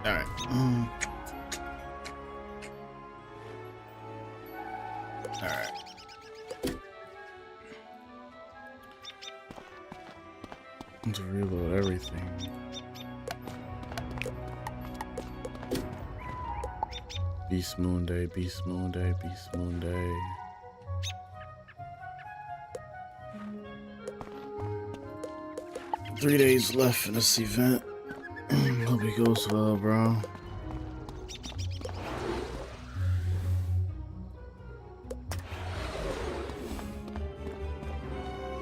All right. All right. Let's reload everything. Beastmoon day, Beastmoon day, Beastmoon day. Three days left in this event. Hope it goes well, bro.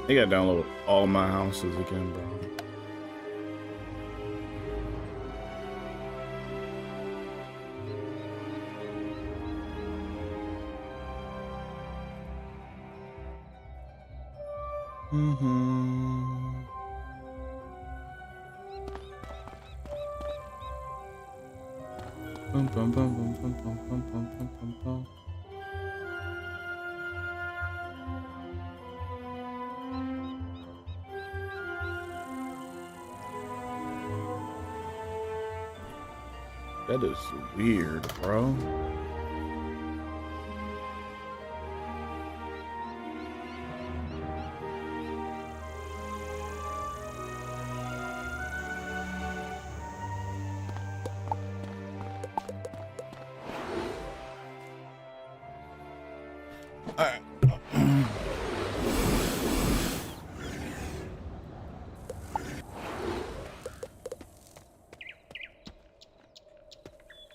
I gotta download all my houses again, bro. Bum, bum, bum, bum, bum, bum, bum, bum, bum, bum. That is weird, bro.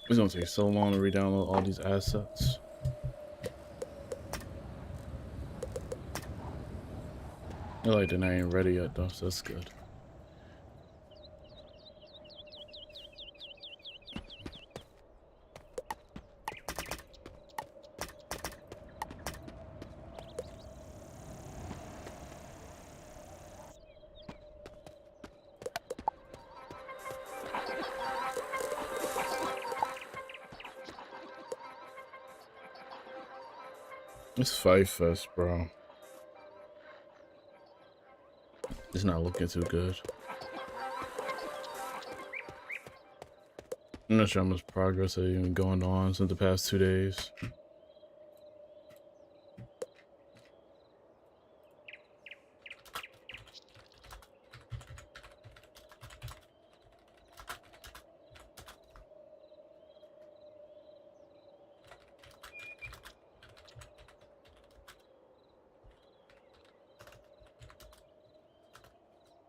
It's gonna take so long to re-download all these assets. I like that I ain't ready yet though, so that's good. It's Fight Fest, bro. It's not looking too good. I'm not sure how much progress has even going on since the past 2 days.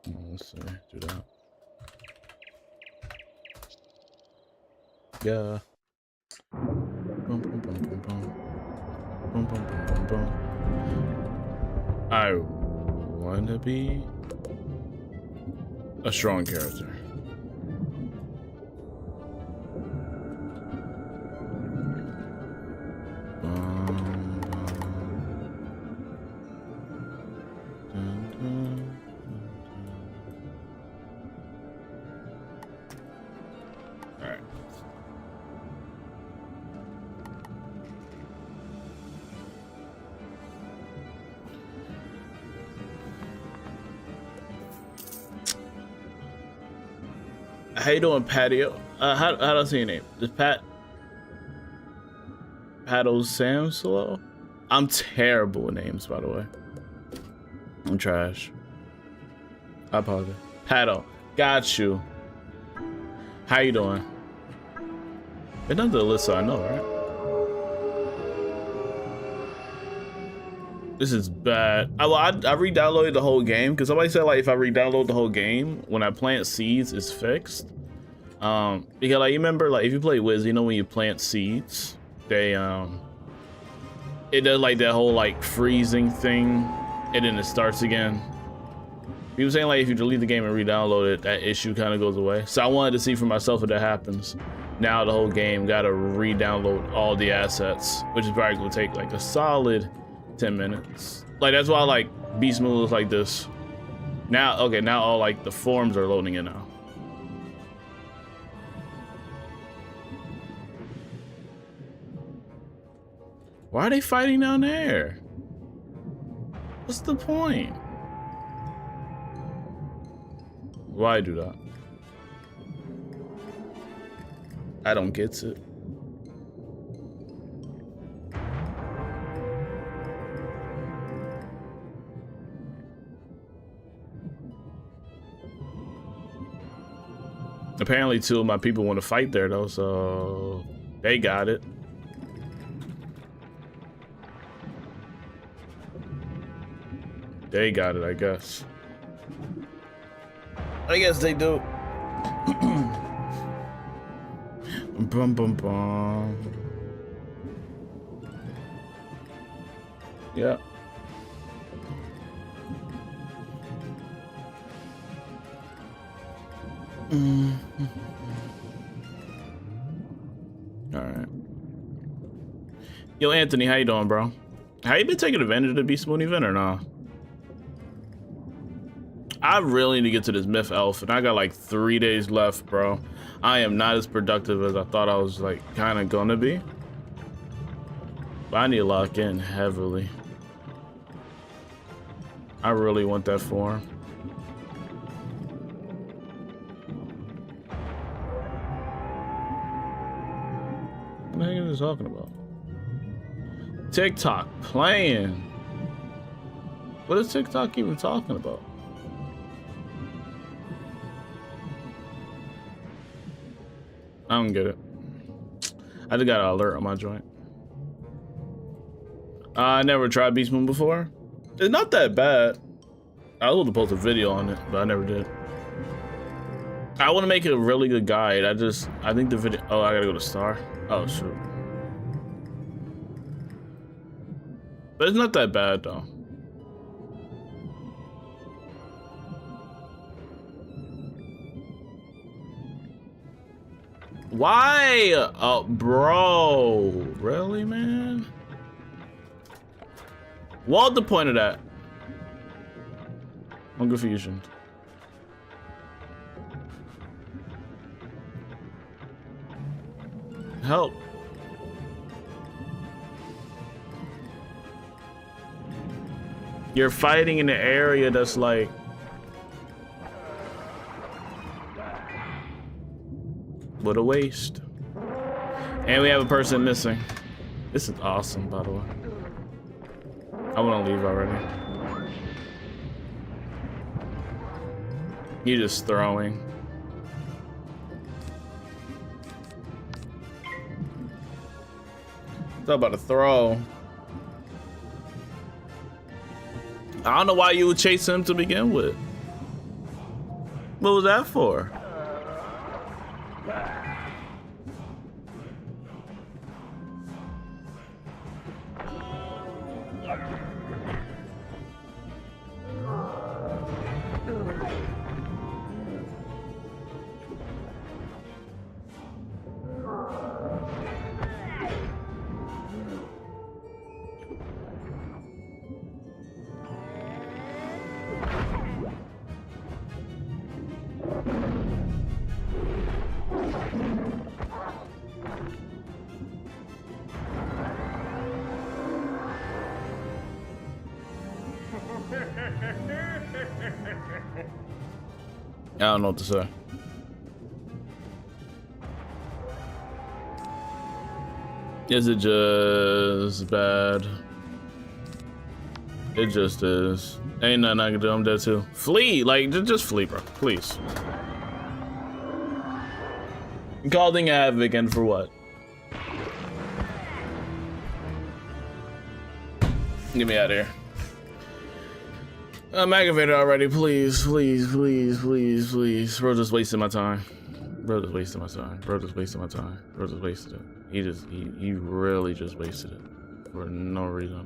Let's see, do that. Yeah. Boom, boom, I want to be a strong character. Alright. How you doing, Patio? How do I say your name? Is Paddle Sam Solo? I'm terrible with names, by the way. I'm trash. I apologize. Paddle, got you. How you doing? It's not the list, so I know, right? This is bad. I re-downloaded the whole game because somebody said like if I re-download the whole game, when I plant seeds, it's fixed. Because like you remember like if you play Wiz, you know when you plant seeds, they it does like that whole like freezing thing, and then it starts again. People saying like if you delete the game and re-download it, that issue kind of goes away. So I wanted to see for myself if that happens. Now the whole game gotta re-download all the assets, which is probably gonna take like a solid 10 minutes. Like that's why like Beastmoon looks like this. Now, okay, now all like the forms are loading in now. Why are they fighting down there? What's the point? Why do that? I don't get it. Apparently two of my people want to fight there though, so they got it. They got it, I guess. I guess they do. Bum bum bum. Yeah. All right. Yo, Anthony, how you doing, bro? How you been taking advantage of the Beastmoon event or not? I really need to get to this myth elf, and I got like 3 days left, bro. I am not as productive as I thought I was like kind of gonna be. But I need to lock in heavily. I really want that form. What the heck is he talking about? TikTok playing. What is TikTok even talking about? I don't get it. I just got an alert on my joint. I never tried Beastmoon before. It's not that bad. I was going to post a video on it, but I never did. I want to make it a really good guide. I think the video. Oh, I gotta go to Star. Oh shoot. But it's not that bad though. Why? Oh, bro. Really, man? What's the point of that? I'm confusion. Help. You're fighting in an area that's like... What a waste. And we have a person missing. This is awesome, by the way. I want to leave already. You're just throwing. It's about to throw. I don't know why you would chase him to begin with. What was that for? I don't know what to say. Is it just bad? It just is. Ain't nothing I can do. I'm dead too. Flee, like just flee, bro. Please. Causing havoc and for what? Get me out of here. I'm aggravated already. Please, please, please, please, please. Bro just wasting my time. Bro just wasting my time. Bro just wasting my time. Bro just wasted it. He really just wasted it for no reason.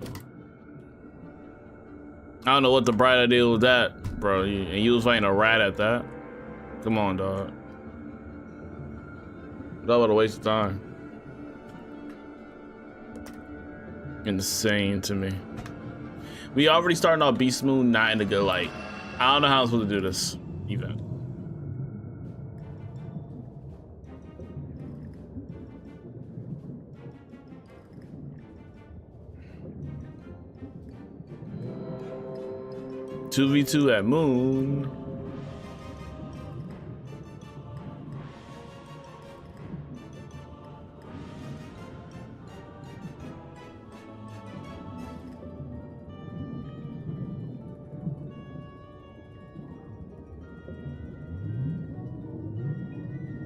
I don't know what the bright idea was that, bro. And you was fighting a rat at that. Come on, dog. That was a waste of time. Insane to me. We already starting off Beastmoon not in a good light. I don't know how I'm supposed to do this event. $2v2 at Moon.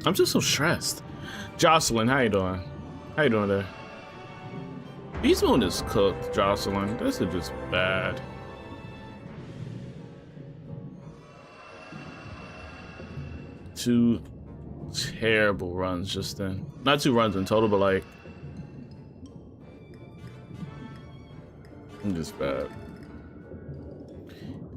I'm just so stressed. Jocelyn, how you doing? How you doing there? Beastmoon is cooked, Jocelyn. This is just bad. Two terrible runs just then. Not 2 runs in total, but like, I'm just bad.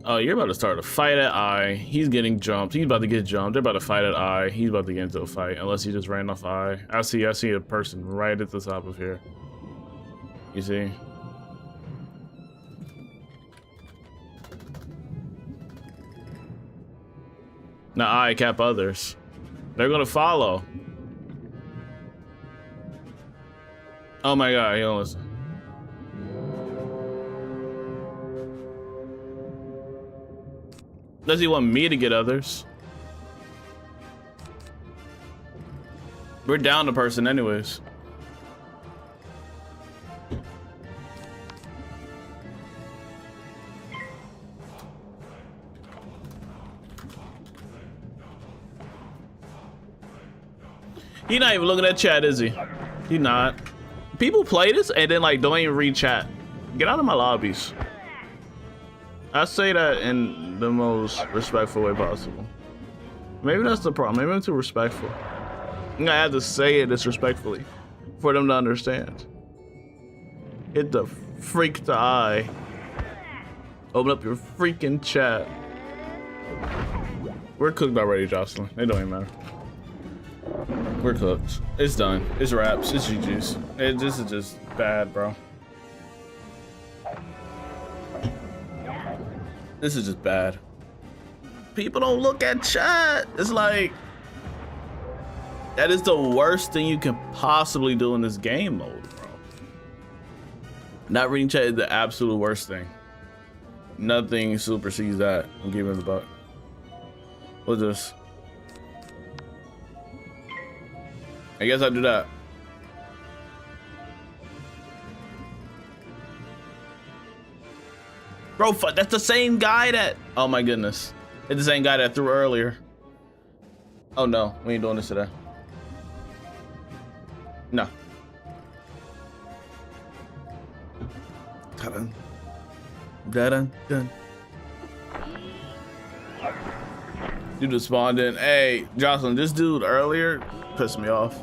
Oh, you're about to start a fight at I. He's getting jumped. He's about to get jumped. They're about to fight at I. He's about to get into a fight, unless he just ran off I. I see a person right at the top of here. You see? Now I cap others. They're gonna follow. Oh my god, he don't listen. Does he want me to get others? We're down the person anyways. He not even looking at chat, is he? He not. People play this and then like don't even read chat. Get out of my lobbies. I say that in the most respectful way possible. Maybe that's the problem. Maybe I'm too respectful. I have to say it disrespectfully for them to understand. Hit the freak to eye. Open up your freaking chat. We're cooked already, Jocelyn. It don't even matter. We're cooked. It's done. It's wraps. It's GG's. This is just bad, bro. This is just bad. People don't look at chat. It's like, that is the worst thing you can possibly do in this game mode, bro. Not reading chat is the absolute worst thing. Nothing supersedes that. I'm giving the buck. What's this? I guess I'll do that. Bro, that's the same guy that... Oh my goodness. It's the same guy that threw earlier. Oh no, we ain't doing this today. No. Ta-da. Da-da, dun. Dude responded in. Hey, Jocelyn, this dude earlier pissed me off.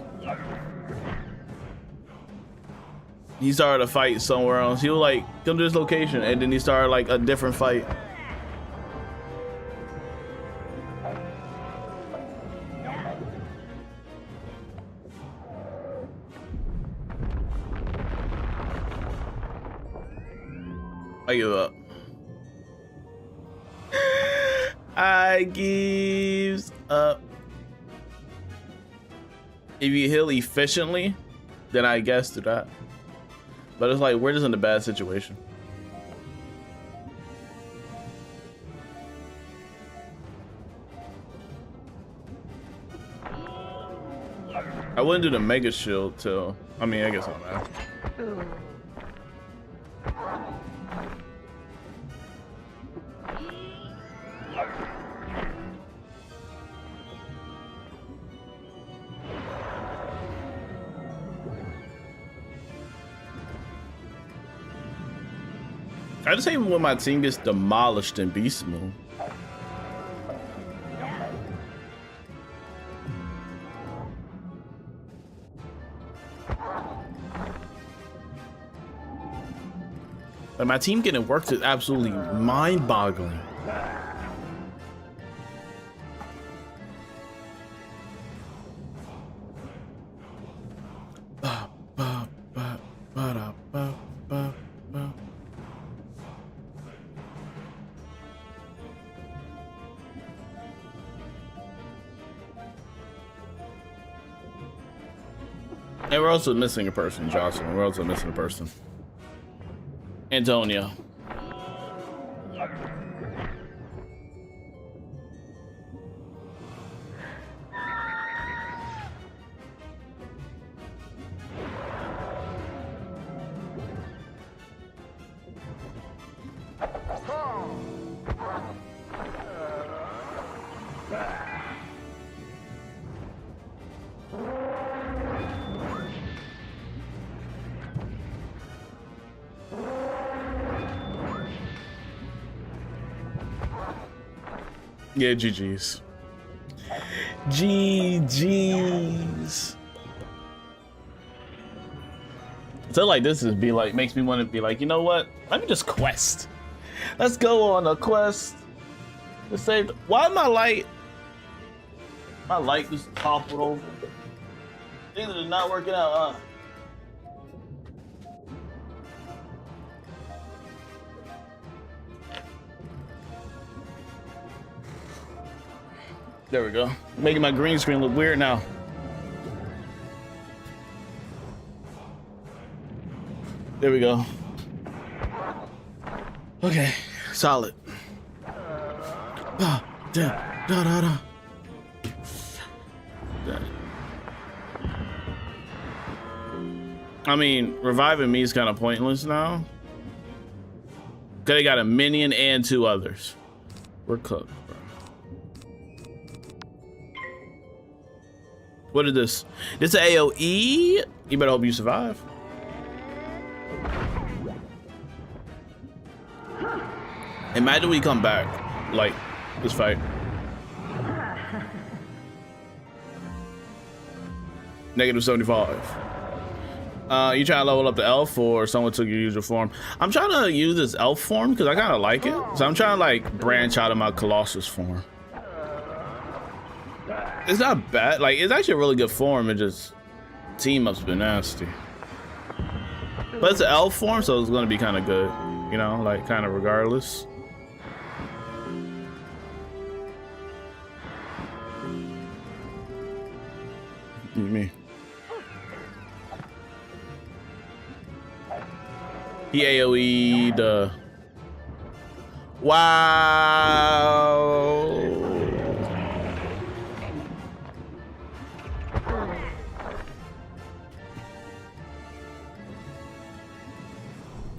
He started a fight somewhere else. He was like, come to this location, and then he started like a different fight. I give up. I gives up. If you heal efficiently, then I guess do that. But it's like, we're just in a bad situation. I wouldn't do the mega shield till, I mean, I guess I'm mad. I just hate when my team gets demolished in Beastmoon. Like, my team getting worked is absolutely mind-boggling. And we're also missing a person, Jocelyn. We're also missing a person. Antonio. Yeah, GG's. GG's. So like this is be like makes me want to be like, you know what? Let me just quest. Let's go on a quest. To save. Why my light? My light just toppled over. Things are not working out, huh? There we go. Making my green screen look weird now. There we go. Okay, solid. I mean, reviving me is kind of pointless now. Cause they got a minion and 2 others. We're cooked, bro. What is this? This is AoE? You better hope you survive. Imagine we come back, like, this fight. -75. You trying to level up the elf or someone took your usual form? I'm trying to use this elf form because I kind of like it. So I'm trying to like branch out of my Colossus form. It's not bad. Like, it's actually a really good form. It just, team up's been nasty. But it's an elf form, so it's going to be kind of good. You know, like kind of regardless. Me. He AoE'd. Wow.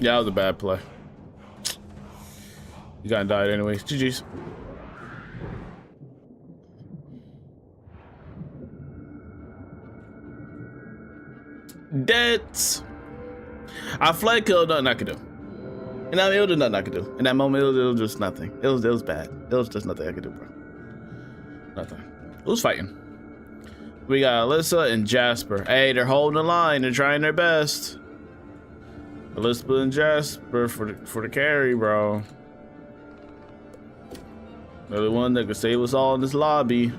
Yeah, that was a bad play. You got died anyways. GG's. Deads. I fled, killed, nothing I could do. And I mean, it was nothing I could do. In that moment, it was just nothing. It was bad. It was just nothing I could do, bro. Nothing. Who's fighting? We got Alyssa and Jasper. Hey, they're holding the line. They're trying their best. Elizabeth and Jasper for the carry, bro. They're the one that could save us all in this lobby.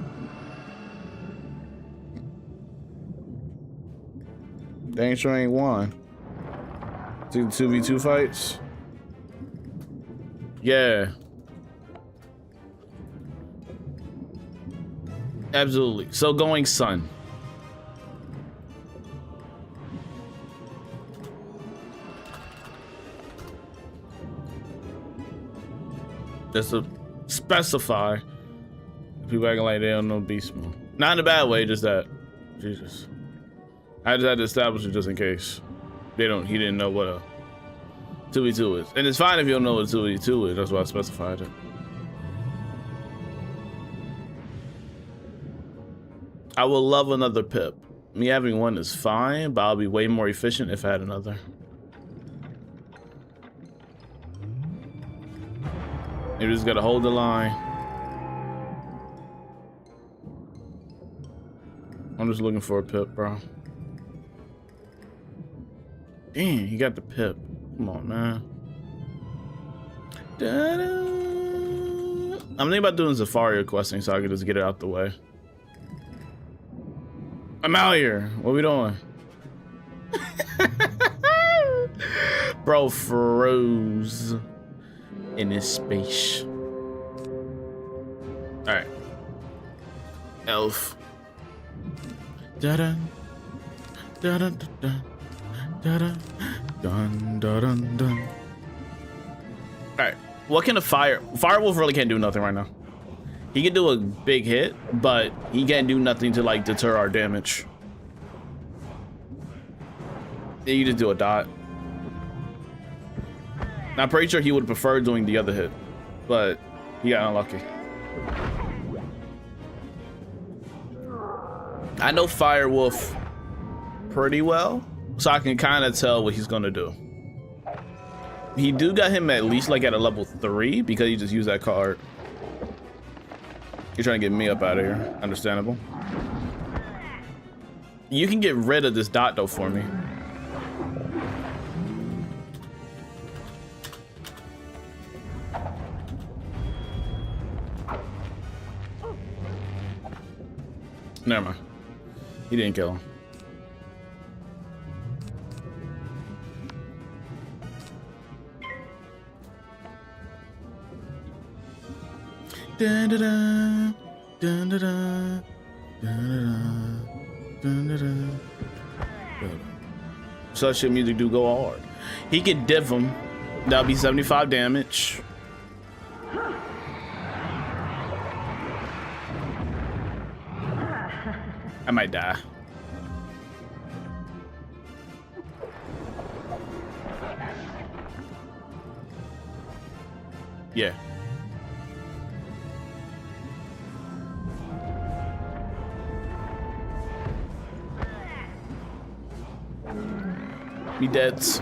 Dang sure ain't won. See the 2v2 fights? Yeah. Absolutely. So going Sun. Just to specify. People acting like they don't know Beastmoon. Not in a bad way, just that. Jesus. I just had to establish it just in case. He didn't know what a 2v2 is. And it's fine if you don't know what a 2v2 is, that's why I specified it. I will love another pip. Me having one is fine, but I'll be way more efficient if I had another. You just gotta hold the line. I'm just looking for a pip, bro. Damn, he got the pip. Come on, man. I'm thinking about doing Safari questing so I can just get it out the way. I'm out here. What are we doing? Bro froze in his space. Alright. Elf. Da-dun. Da-dun, da-dun. Da-dun. Dun, dun, dun. Alright. What can a Firewolf really can't do nothing right now. He can do a big hit, but he can't do nothing to like deter our damage. Yeah, you just do a dot. Now, I'm pretty sure he would prefer doing the other hit, but he got unlucky. I know Firewolf pretty well, so I can kind of tell what he's gonna do. He do got him at least like at a level 3 because he just used that card. You're trying to get me up out of here. Understandable. You can get rid of this dot though for me. Never mind. He didn't kill him. Dun, dun, dun, dun, dun, dun, dun, dun, dun, dun. Such shit music do go hard. He could div him. That'll be 75 damage. I might die. Yeah. Me deads.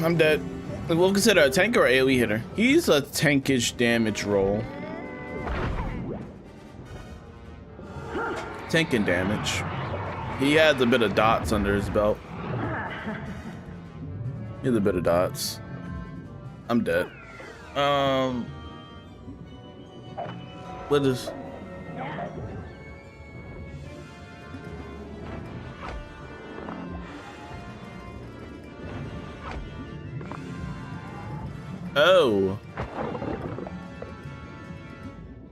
I'm dead. We'll consider a tank or AoE hitter. He's a tankish damage roll. Tanking damage. He has a bit of dots under his belt. He has a bit of dots. I'm dead. What is? Oh.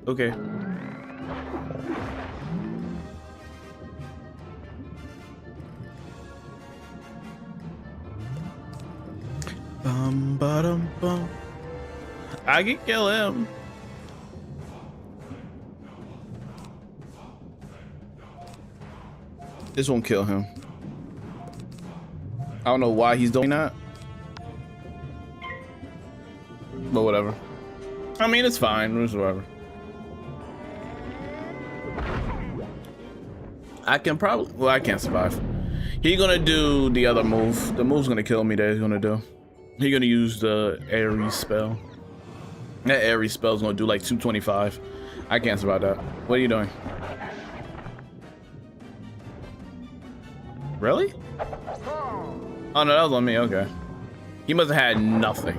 Okay. Bum. I can kill him. This won't kill him. I don't know why he's doing that. But whatever. I mean, it's fine. It's whatever. I can probably... Well, I can't survive. He's gonna do the other move. The move's gonna kill me that he's gonna do. He's gonna use the Aries spell. That Aries spell's gonna do like 225. I can't survive that. What are you doing? Really? Oh no, that was on me. Okay. He must have had nothing.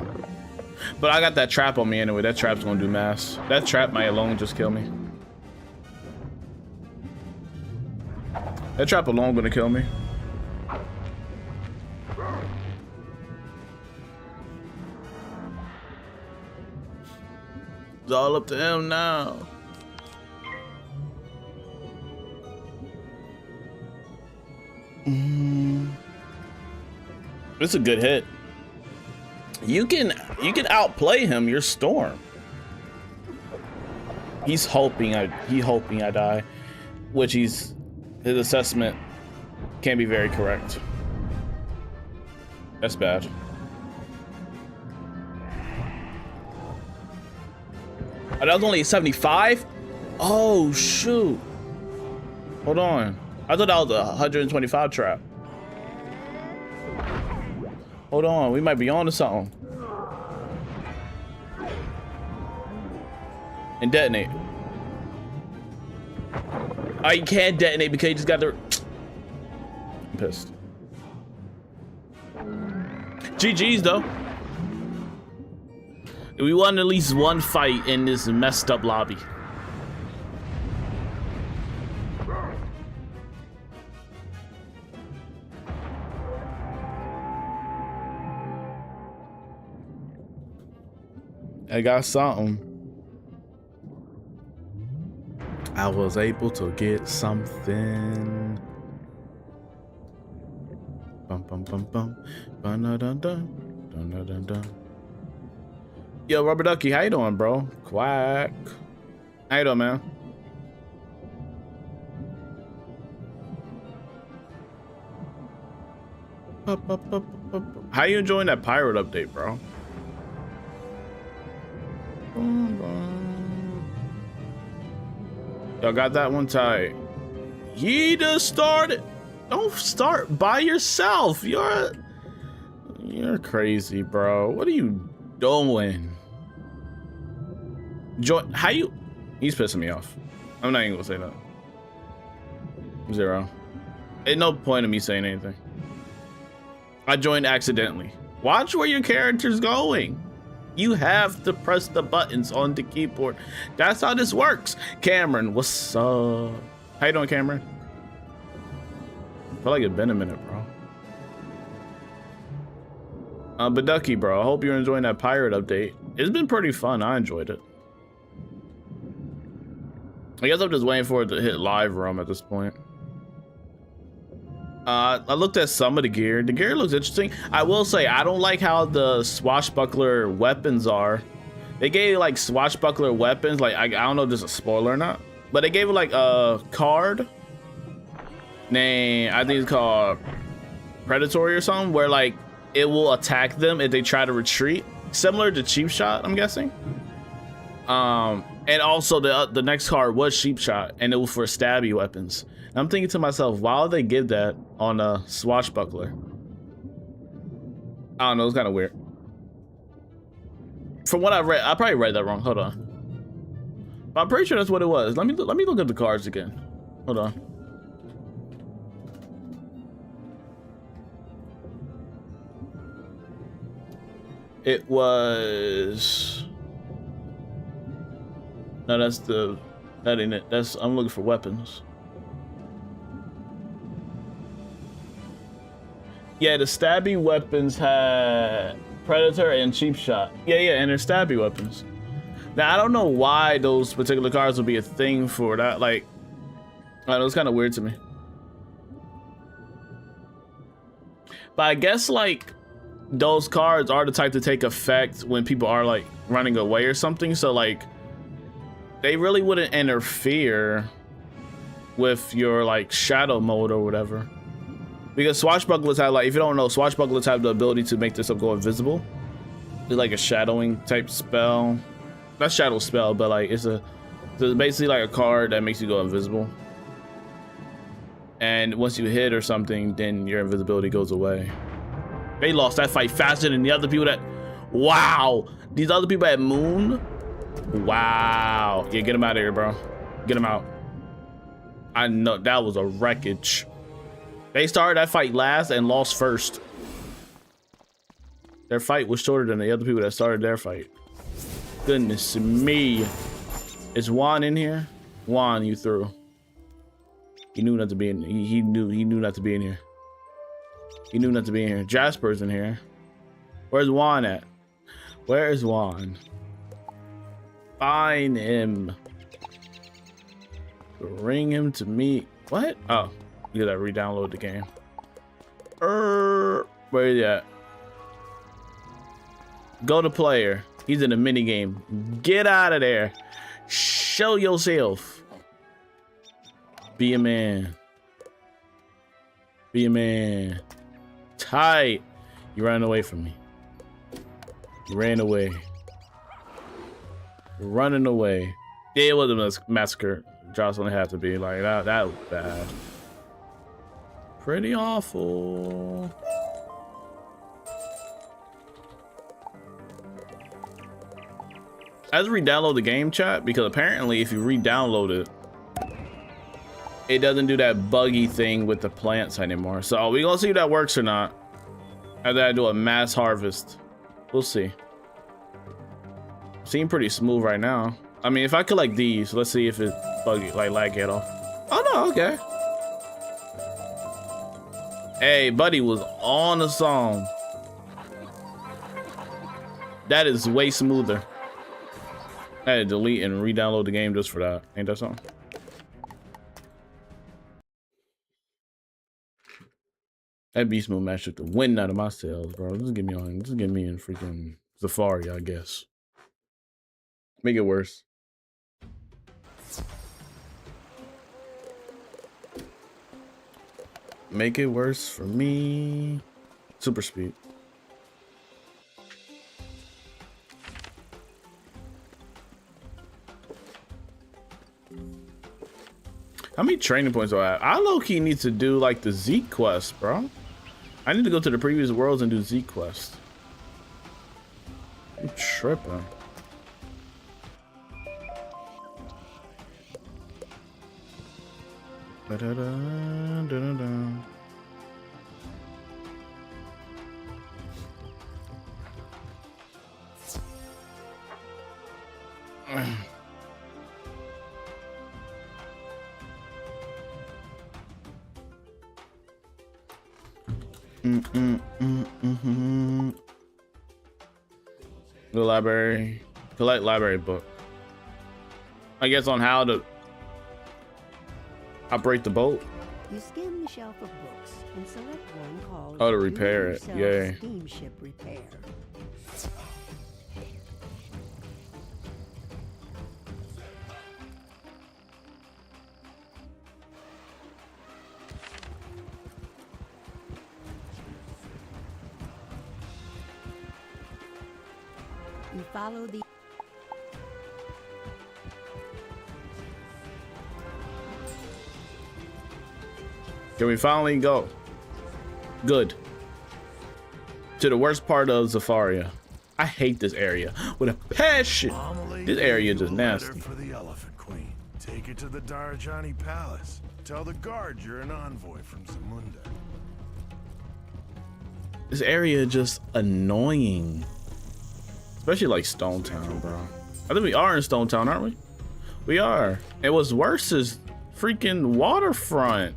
But I got that trap on me anyway. That trap's gonna do mass. That trap might alone just kill me. That trap alone gonna kill me. It's all up to him now. It's a good hit. You can outplay him. Your Storm. He's hoping I die, which his assessment can't be very correct. That's bad. Oh, that was only 75? Oh shoot. Hold on. I thought that was a 125 trap. Hold on, we might be on to something. And detonate. Oh, you can't detonate because you just got the... I'm pissed. GG's though. We won at least one fight in this messed up lobby. I got something. I was able to get something. Bum bum bum bum. Bum dun dun dun dun dun dun. Yo, Rubber Ducky, how you doing, bro? Quack. How you doing, man? How you enjoying that pirate update, bro? Y'all got that one tight. He just started. Don't start by yourself. You're crazy, bro. What are you doing? Join. How you? He's pissing me off. I'm not even gonna say that. 0. Ain't no point in me saying anything. I joined accidentally. Watch where your character's going. You have to press the buttons on the keyboard. That's how this works. Cameron, what's up? How you doing, Cameron? I feel like it's been a minute, bro. But Ducky, bro, I hope you're enjoying that pirate update. It's been pretty fun. I enjoyed it. I guess I'm just waiting for it to hit live room at this point. I looked at some of the gear. The gear looks interesting. I will say, I don't like how the swashbuckler weapons are. They gave like swashbuckler weapons. Like, I don't know if this is a spoiler or not, but they gave it like a card name. I think it's called Predatory or something, where like it will attack them if they try to retreat. Similar to Cheap Shot, I'm guessing. And also the next card was Cheap Shot, and it was for stabby weapons. And I'm thinking to myself, why would they give that on a swashbuckler? I don't know, it's kind of weird. From what I read, I probably read that wrong. Hold on. But I'm pretty sure that's what it was. Let me look at the cards again. Hold on. It was... No, that ain't it. I'm looking for weapons. Yeah, the stabby weapons had Predator and Cheap Shot. Yeah, and they're stabby weapons. Now, I don't know why those particular cards would be a thing for that. Like, I don't know, it's kind of weird to me. But I guess, like, those cards are the type to take effect when people are, like, running away or something. So, like, they really wouldn't interfere with your like shadow mode or whatever. Because swashbucklers have, like, if you don't know, swashbucklers have the ability to make this stuff go invisible. It's like a shadowing type spell. Not shadow spell, but like it's basically like a card that makes you go invisible. And once you hit or something, then your invisibility goes away. They lost that fight faster than the other people that, wow. These other people at Moon, wow. Yeah, get them out of here, bro. Get them out. I know that was a wreckage. They started that fight last and lost first. Their fight was shorter than the other people that started their fight. Goodness me. Is Juan in here? Juan, you through. He knew not to be in. He knew not to be in here. He knew not to be in here. Jasper's in here. Where's Juan at? Where is Juan? Find him. Bring him to me. What? Oh, you gotta re-download the game. Where is he at? Go to player. He's in a mini game. Get out of there. Show yourself. Be a man. Be a man. Tight. You ran away from me. You ran away. You're running away. Yeah, it was a massacre. Jocelyn had to be like that. That was bad. Pretty awful. I just re-download the game, chat, because apparently if you re-download it, it doesn't do that buggy thing with the plants anymore. So we gonna see if that works or not. After I do a mass harvest, we'll see. Seem pretty smooth right now. I mean, if I collect these, let's see if it's buggy, like lag at all. Oh no, okay. Hey, buddy was on the song. That is way smoother. I had to delete and re-download the game just for that. Ain't that something? That Beastmoon match took the wind out of my sails, bro. Just get me on. Just get me in freaking Safari, I guess. Make it worse. Make it worse for me. Super speed. How many training points do I have? I low-key need to do like the Zeke quest, bro. I need to go to the previous worlds and do Zeke quest. I'm tripping. Da-da-da-da-da-da. The library. Collect library book. I guess on how to operate the boat. You scan the shelf of books and select one called Oh, to repair it. Yay. Steamship Repair. You follow the Can we finally go? Good. To the worst part of Zafaria. I hate this area with a passion. This area is just nasty. For the Elephant Queen. Take it to the Darajani Palace. Tell the guard you're an envoy from Zamunda. This area is just annoying. Especially like Stone Town, bro. I think we are in Stone Town, aren't we? We are. And what's worse is freaking Waterfront.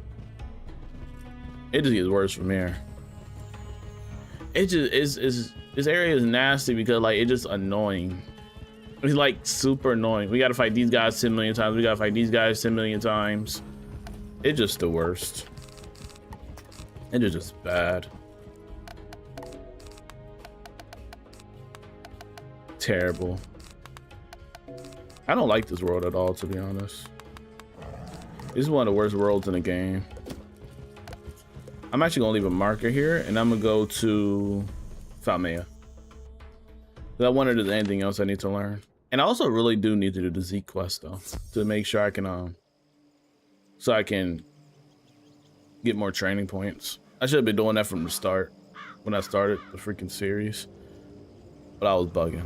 It just gets worse from here. It just is this area is nasty because like it's just annoying. It's like super annoying. We gotta fight these guys 10 million times. We gotta fight these guys 10 million times. It's just the worst. It is just bad. Terrible. I don't like this world at all, to be honest. This is one of the worst worlds in the game. I'm actually gonna leave a marker here, and I'm gonna go to Falmea. I wonder if there's anything else I need to learn. And I also really do need to do the Z quest though, to make sure I can so I can get more training points. I should have been doing that from the start when I started the freaking series, but I was bugging.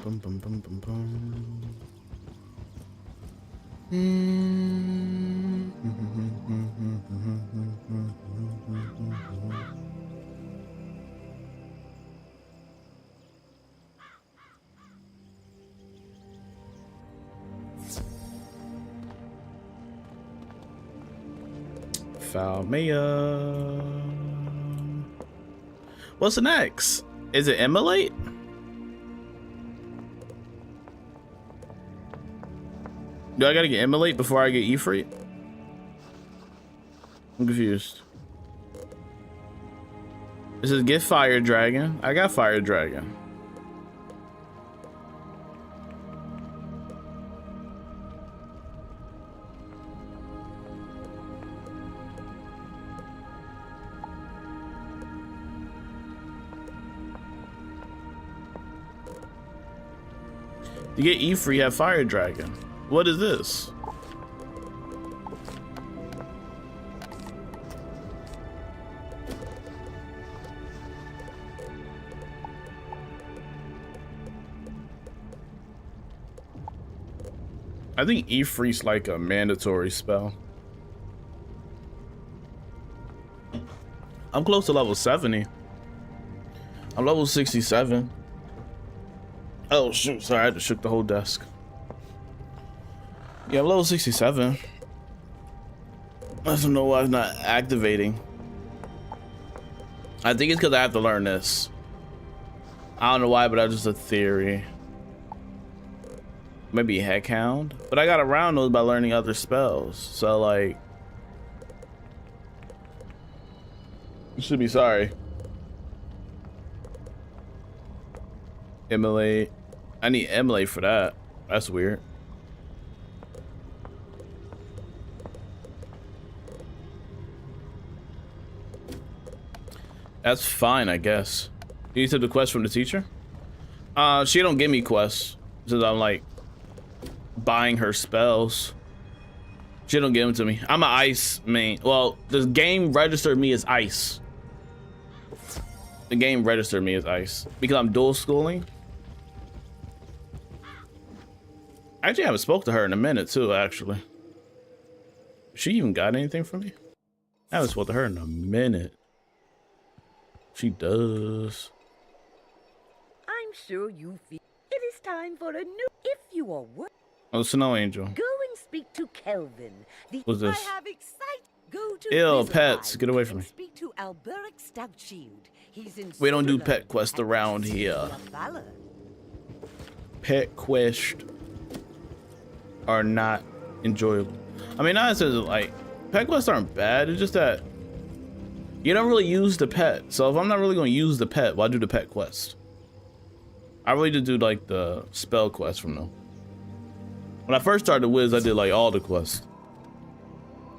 Bum, bum, bum, bum, bum. Falmea. What's the next? Is it Immolate? Do I gotta get Immolate before I get Ifrit? I'm confused. It says get Fire Dragon. I got Fire Dragon. To get Ifrit, you have Fire Dragon. What is this? I think Ifrit's like a mandatory spell. I'm close to level 70. I'm level 67. Oh shoot, sorry, I had to shook the whole desk. Yeah, I'm level 67. I don't know why it's not activating. I think it's because I have to learn this. I don't know why, but that's just a theory. Maybe Heckhound? But I got around those by learning other spells. So, like... You should be sorry. Immolate. I need Immolate for that. That's weird. That's fine, I guess. You took the quest from the teacher? She don't give me quests. Since I'm like buying her spells. She don't give them to me. I'm an ice main. Well, the game registered me as ice. The game registered me as ice. Because I'm dual schooling. I actually haven't spoke to her in a minute too, actually. She even got anything from me? I haven't spoke to her in a minute. She does. I'm sure you feel it is time for a new. If you are work. Oh, Snow Angel. Go and speak to Kelvin. What's this? I have excited. Go to Ew, Wizard pets. Live Get away from me. and speak to Alberic Stoutshield. He's in We don't do Switzerland pet quests and around sees here. your valor. Pet quests are not enjoyable. I mean, not as like pet quests aren't bad. It's just that you don't really use the pet. So if I'm not really going to use the pet, why do the pet quest? I really just do like the spell quest from them. When I first started Wiz, I did like all the quests.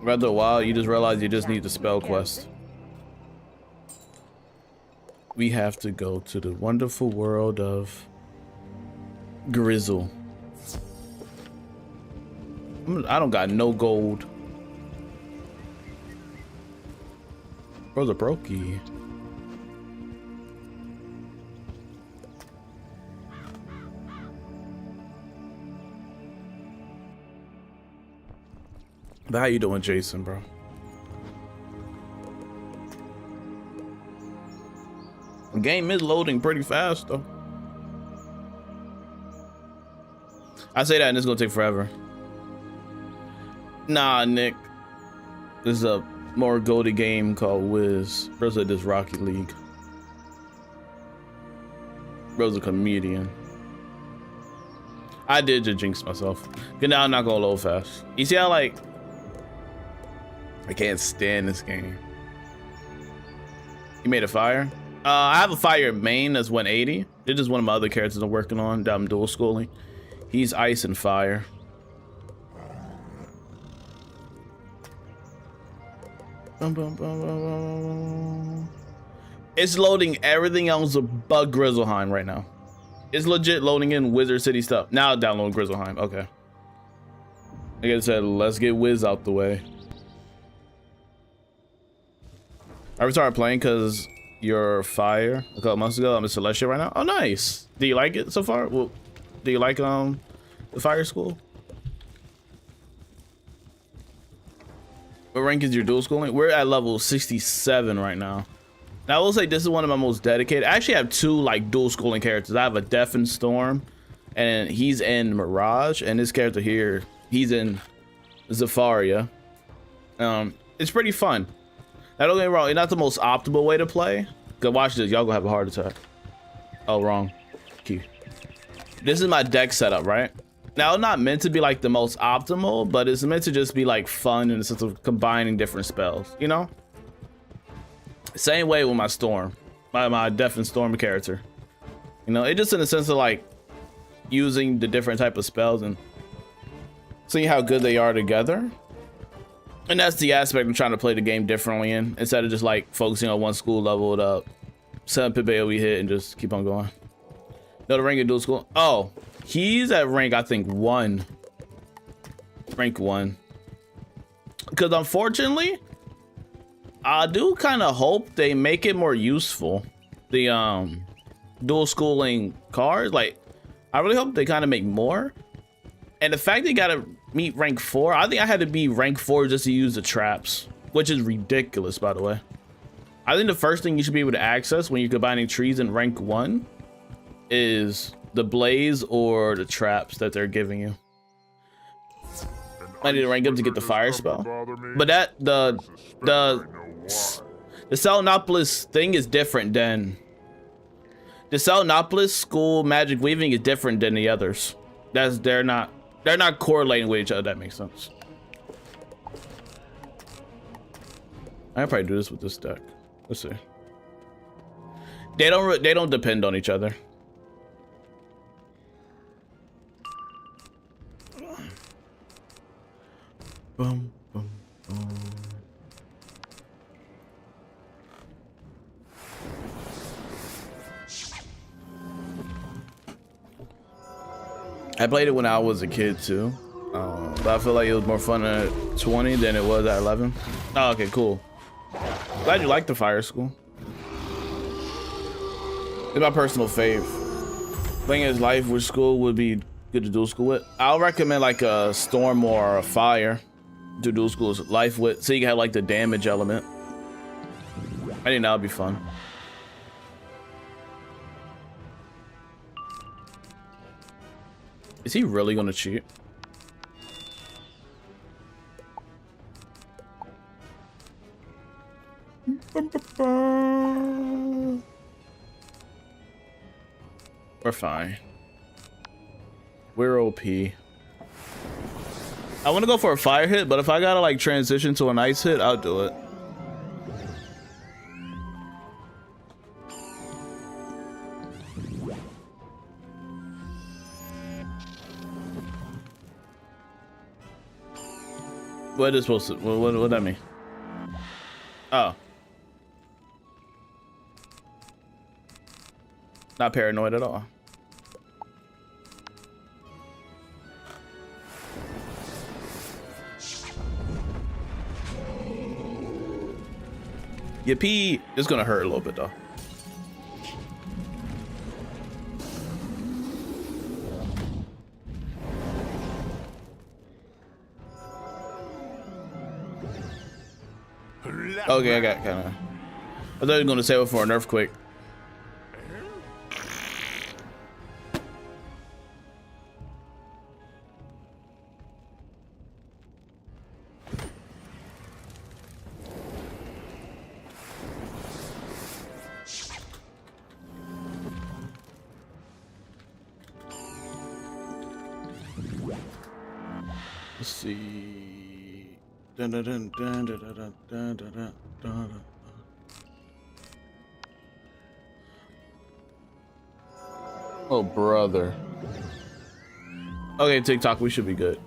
After a while, you just realize you just need the spell quest. We have to go to the wonderful world of Grizzle. I don't got no gold. Bro's a brokey. But how you doing, Jason, bro? The game is loading pretty fast, though. I say that and it's gonna take forever. Nah, Nick. This is a more goated game called Wiz. Bro's at this Rocket League. Bro's a comedian. I did just jinx myself. Good, now I'm not gonna load fast. You see how, like, I can't stand this game. You made a fire? I have a fire main that's 180. It's just one of my other characters I'm working on that I'm dual schooling. He's ice and fire. It's loading everything else but Grizzleheim right now. It's legit loading in Wizard City stuff. Now download Grizzleheim. Okay. Like I said, let's get Wiz out the way. I started playing because you're fire a couple months ago. I'm a Celestial right now. Oh, nice. Do you like it so far? Well, do you like the fire school? What rank is your dual schooling? We're at level 67 right now. Now I will say this is one of my most dedicated. I actually have two like dual schooling characters. I have a Death and Storm, and he's in Mirage, and this character here, he's in Zafaria. It's pretty fun. Now don't get me wrong, it's not the most optimal way to play. Cause watch this, y'all gonna have a heart attack. Oh, wrong key. This is my deck setup, right? Now it's not meant to be like the most optimal, but it's meant to just be like fun in the sense of combining different spells, you know? Same way with my Storm, my Death and Storm character. You know, it just in the sense of like using the different type of spells and seeing how good they are together. And that's the aspect I'm trying to play the game differently in, instead of just like focusing on one school, level it up, 7 pip AoE hit, and just keep on going. No, the rank of dual school. Oh, he's at rank, I think 1. Rank 1. Because unfortunately, I do kind of hope they make it more useful. The dual schooling cards, like I really hope they kind of make more. And the fact they gotta meet rank 4, I think I had to be rank 4 just to use the traps, which is ridiculous, by the way. I think the first thing you should be able to access when you're combining trees in rank 1 is the blaze or the traps that they're giving you. I need to rank up to get the fire spell, but that the Selenopolis thing is different than the Selenopolis school magic weaving is different than the others. They're not correlating with each other. That makes sense. I can probably do this with this deck. Let's see. They don't depend on each other. Boom, boom, boom. I played it when I was a kid too, but I feel like it was more fun at 20 than it was at 11. Oh, okay, cool. Glad you like the fire school. It's my personal fave. Thing is, life with school would be good to dual school with. I'll recommend like a storm or a fire to dual school life with, so you can have like the damage element. I think that would be fun. Is he really gonna cheat? We're fine. We're OP. I want to go for a fire hit, but if I gotta like transition to an ice hit, I'll do it. What is supposed to? What that mean? Oh, not paranoid at all. Yippee! It's gonna hurt a little bit though. Okay, I got kind of. I thought you were gonna save it for an earthquake. Let's see. Dun, dun, dun, dun, dun, dun, dun, dun, dun, dun, dun. Oh, brother. Okay, TikTok, we should be good.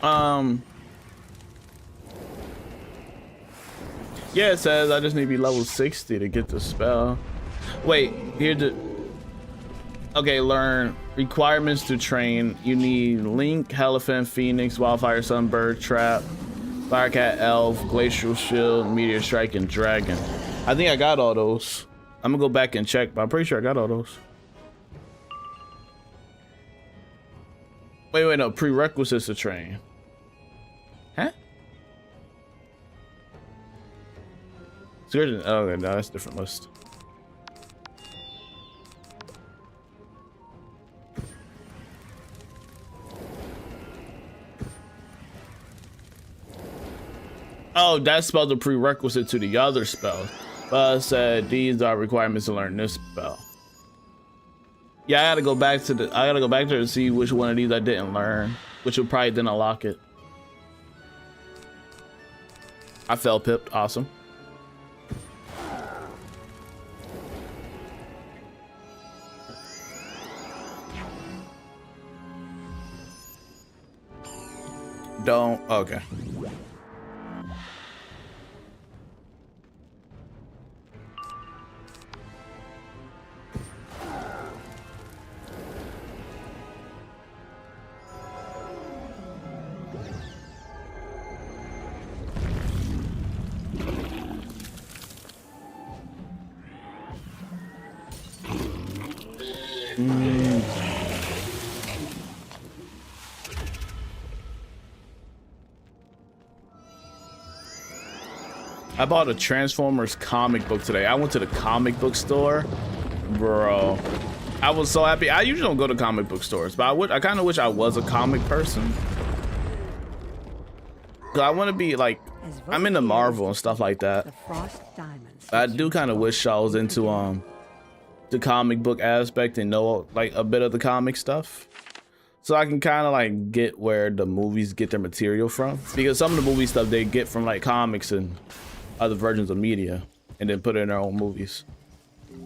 Yeah, it says I just need to be level 60 to get the spell. Wait, here's the... Okay, learn requirements to train. You need Link, Elephant, Phoenix, Wildfire, Sunbird, Trap, Firecat, Elf, Glacial Shield, Meteor Strike, and Dragon. I think I got all those. I'm gonna go back and check, but I'm pretty sure I got all those. Wait, no, prerequisites to train. Huh? Oh, okay, no, that's a different list. Oh, that spell's a prerequisite to the other spell. But it said these are requirements to learn this spell. Yeah, I gotta go back to there to see which one of these I didn't learn, which would probably didn't unlock it. I fell pipped, awesome. Don't, okay. I bought a Transformers comic book today. I went to the comic book store, bro. I was so happy. I usually don't go to comic book stores, but I kind of wish I was a comic person. Cause I want to be like, I'm into Marvel and stuff like that. I do kind of wish I was into the comic book aspect and know like a bit of the comic stuff, so I can kind of like get where the movies get their material from, because some of the movie stuff they get from like comics and other versions of media and then put it in their own movies.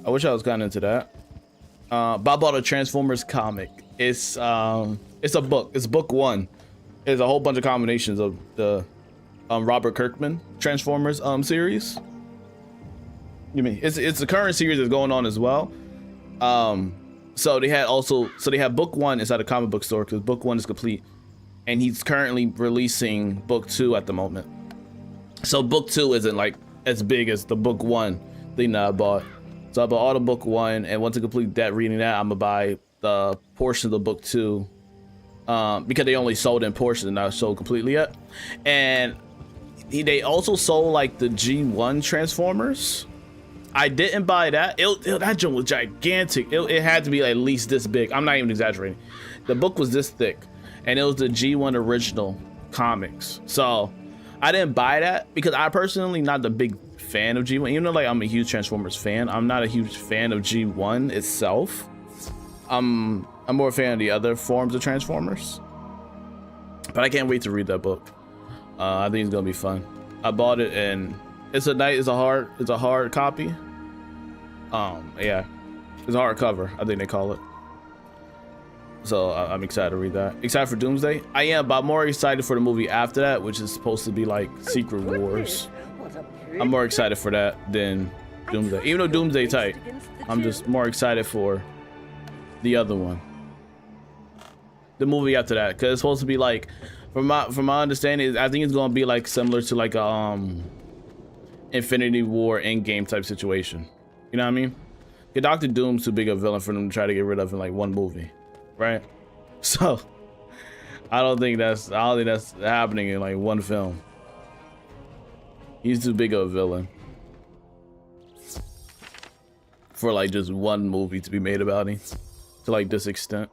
I wish I was kind of into that. But I bought a Transformers comic. It's a book. It's book one. It's a whole bunch of combinations of the Robert Kirkman Transformers series. You mean it's the current series that's going on as well. So they have book one inside a comic book store because book one is complete, and he's currently releasing book two at the moment. So book two isn't like as big as the book one thing that I bought. So I bought all the book one, and once I complete that reading that, I'm gonna buy the portion of the book two, because they only sold in portions and not sold completely yet. And they also sold like the G1 Transformers. I didn't buy that. That joint was gigantic. It had to be at least this big. I'm not even exaggerating. The book was this thick, and it was the G1 original comics. So I didn't buy that because I personally not the big fan of G1. Even though like I'm a huge Transformers fan, I'm not a huge fan of G1 itself. I'm more a fan of the other forms of Transformers. But I can't wait to read that book. I think it's gonna be fun. I bought it and it's a hard copy. Yeah, it's a hard cover, I think they call it. So I'm excited to read that. Excited for Doomsday? I am, but I'm more excited for the movie after that, which is supposed to be like Secret Wars. I'm more excited for that than Doomsday. Even though Doomsday tight, I'm just more excited for the other one. The movie after that, because it's supposed to be like, from my understanding, I think it's gonna be like similar to like Infinity War Endgame type situation. You know what I mean? Dr. Doom's too big a villain for them to try to get rid of in like one movie, right? So I don't think that's happening in like one film. He's too big of a villain for like just one movie to be made about him to like this extent.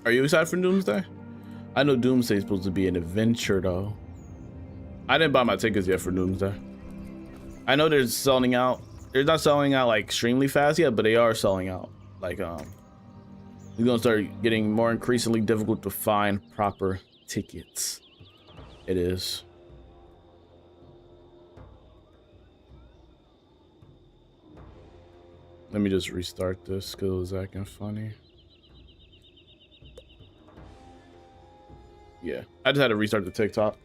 Are you excited for Doomsday? I know Doomsday is supposed to be an adventure though. I didn't buy my tickets yet for Doomsday. I know they're selling out. They're not selling out like extremely fast yet, but they are selling out. Like It's gonna start getting more increasingly difficult to find proper tickets. It is. Let me just restart this because it was acting funny. Yeah, I just had to restart the TikTok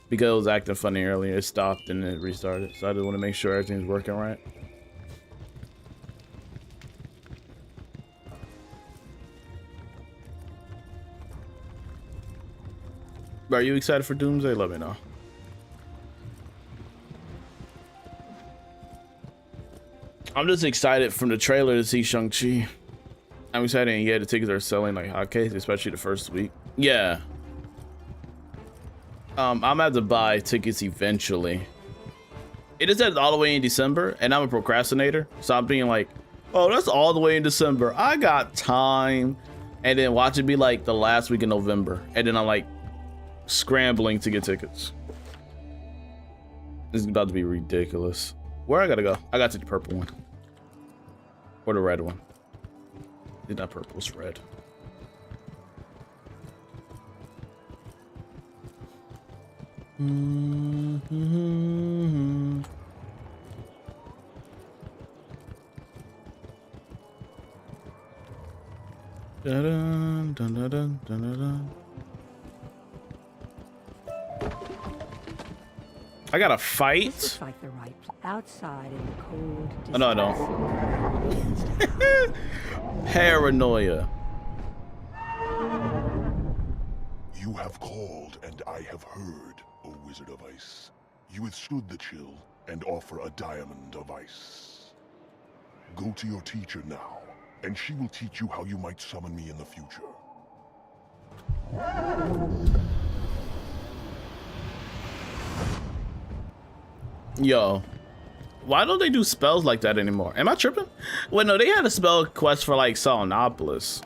because it was acting funny earlier. It stopped and it restarted. So I just want to make sure everything's working right. Are you excited for Doomsday? Let me know. I'm just excited from the trailer to see Shang-Chi. I'm excited, and yeah, the tickets are selling like hotcakes, especially the first week. Yeah. I'm gonna have to buy tickets eventually. It is all the way in December, and I'm a procrastinator, so I'm being like, oh, that's all the way in December. I got time. And then watch it be like the last week in November, and then I'm like scrambling to get tickets. This is about to be ridiculous. Where I gotta go? I got to the purple one. Or the red one. It's not purple, it's red. Dun, dun, dun, dun, dun, dun. I gotta fight. This looks like the right outside in the cold. Oh, no, I don't. Paranoia. You have called, and I have heard, O Wizard of Ice. You withstood the chill, and offer a diamond of ice. Go to your teacher now, and she will teach you how you might summon me in the future. Yo, why don't they do spells like that anymore? Am I tripping? Wait, no, they had a spell quest for like Solenopolis.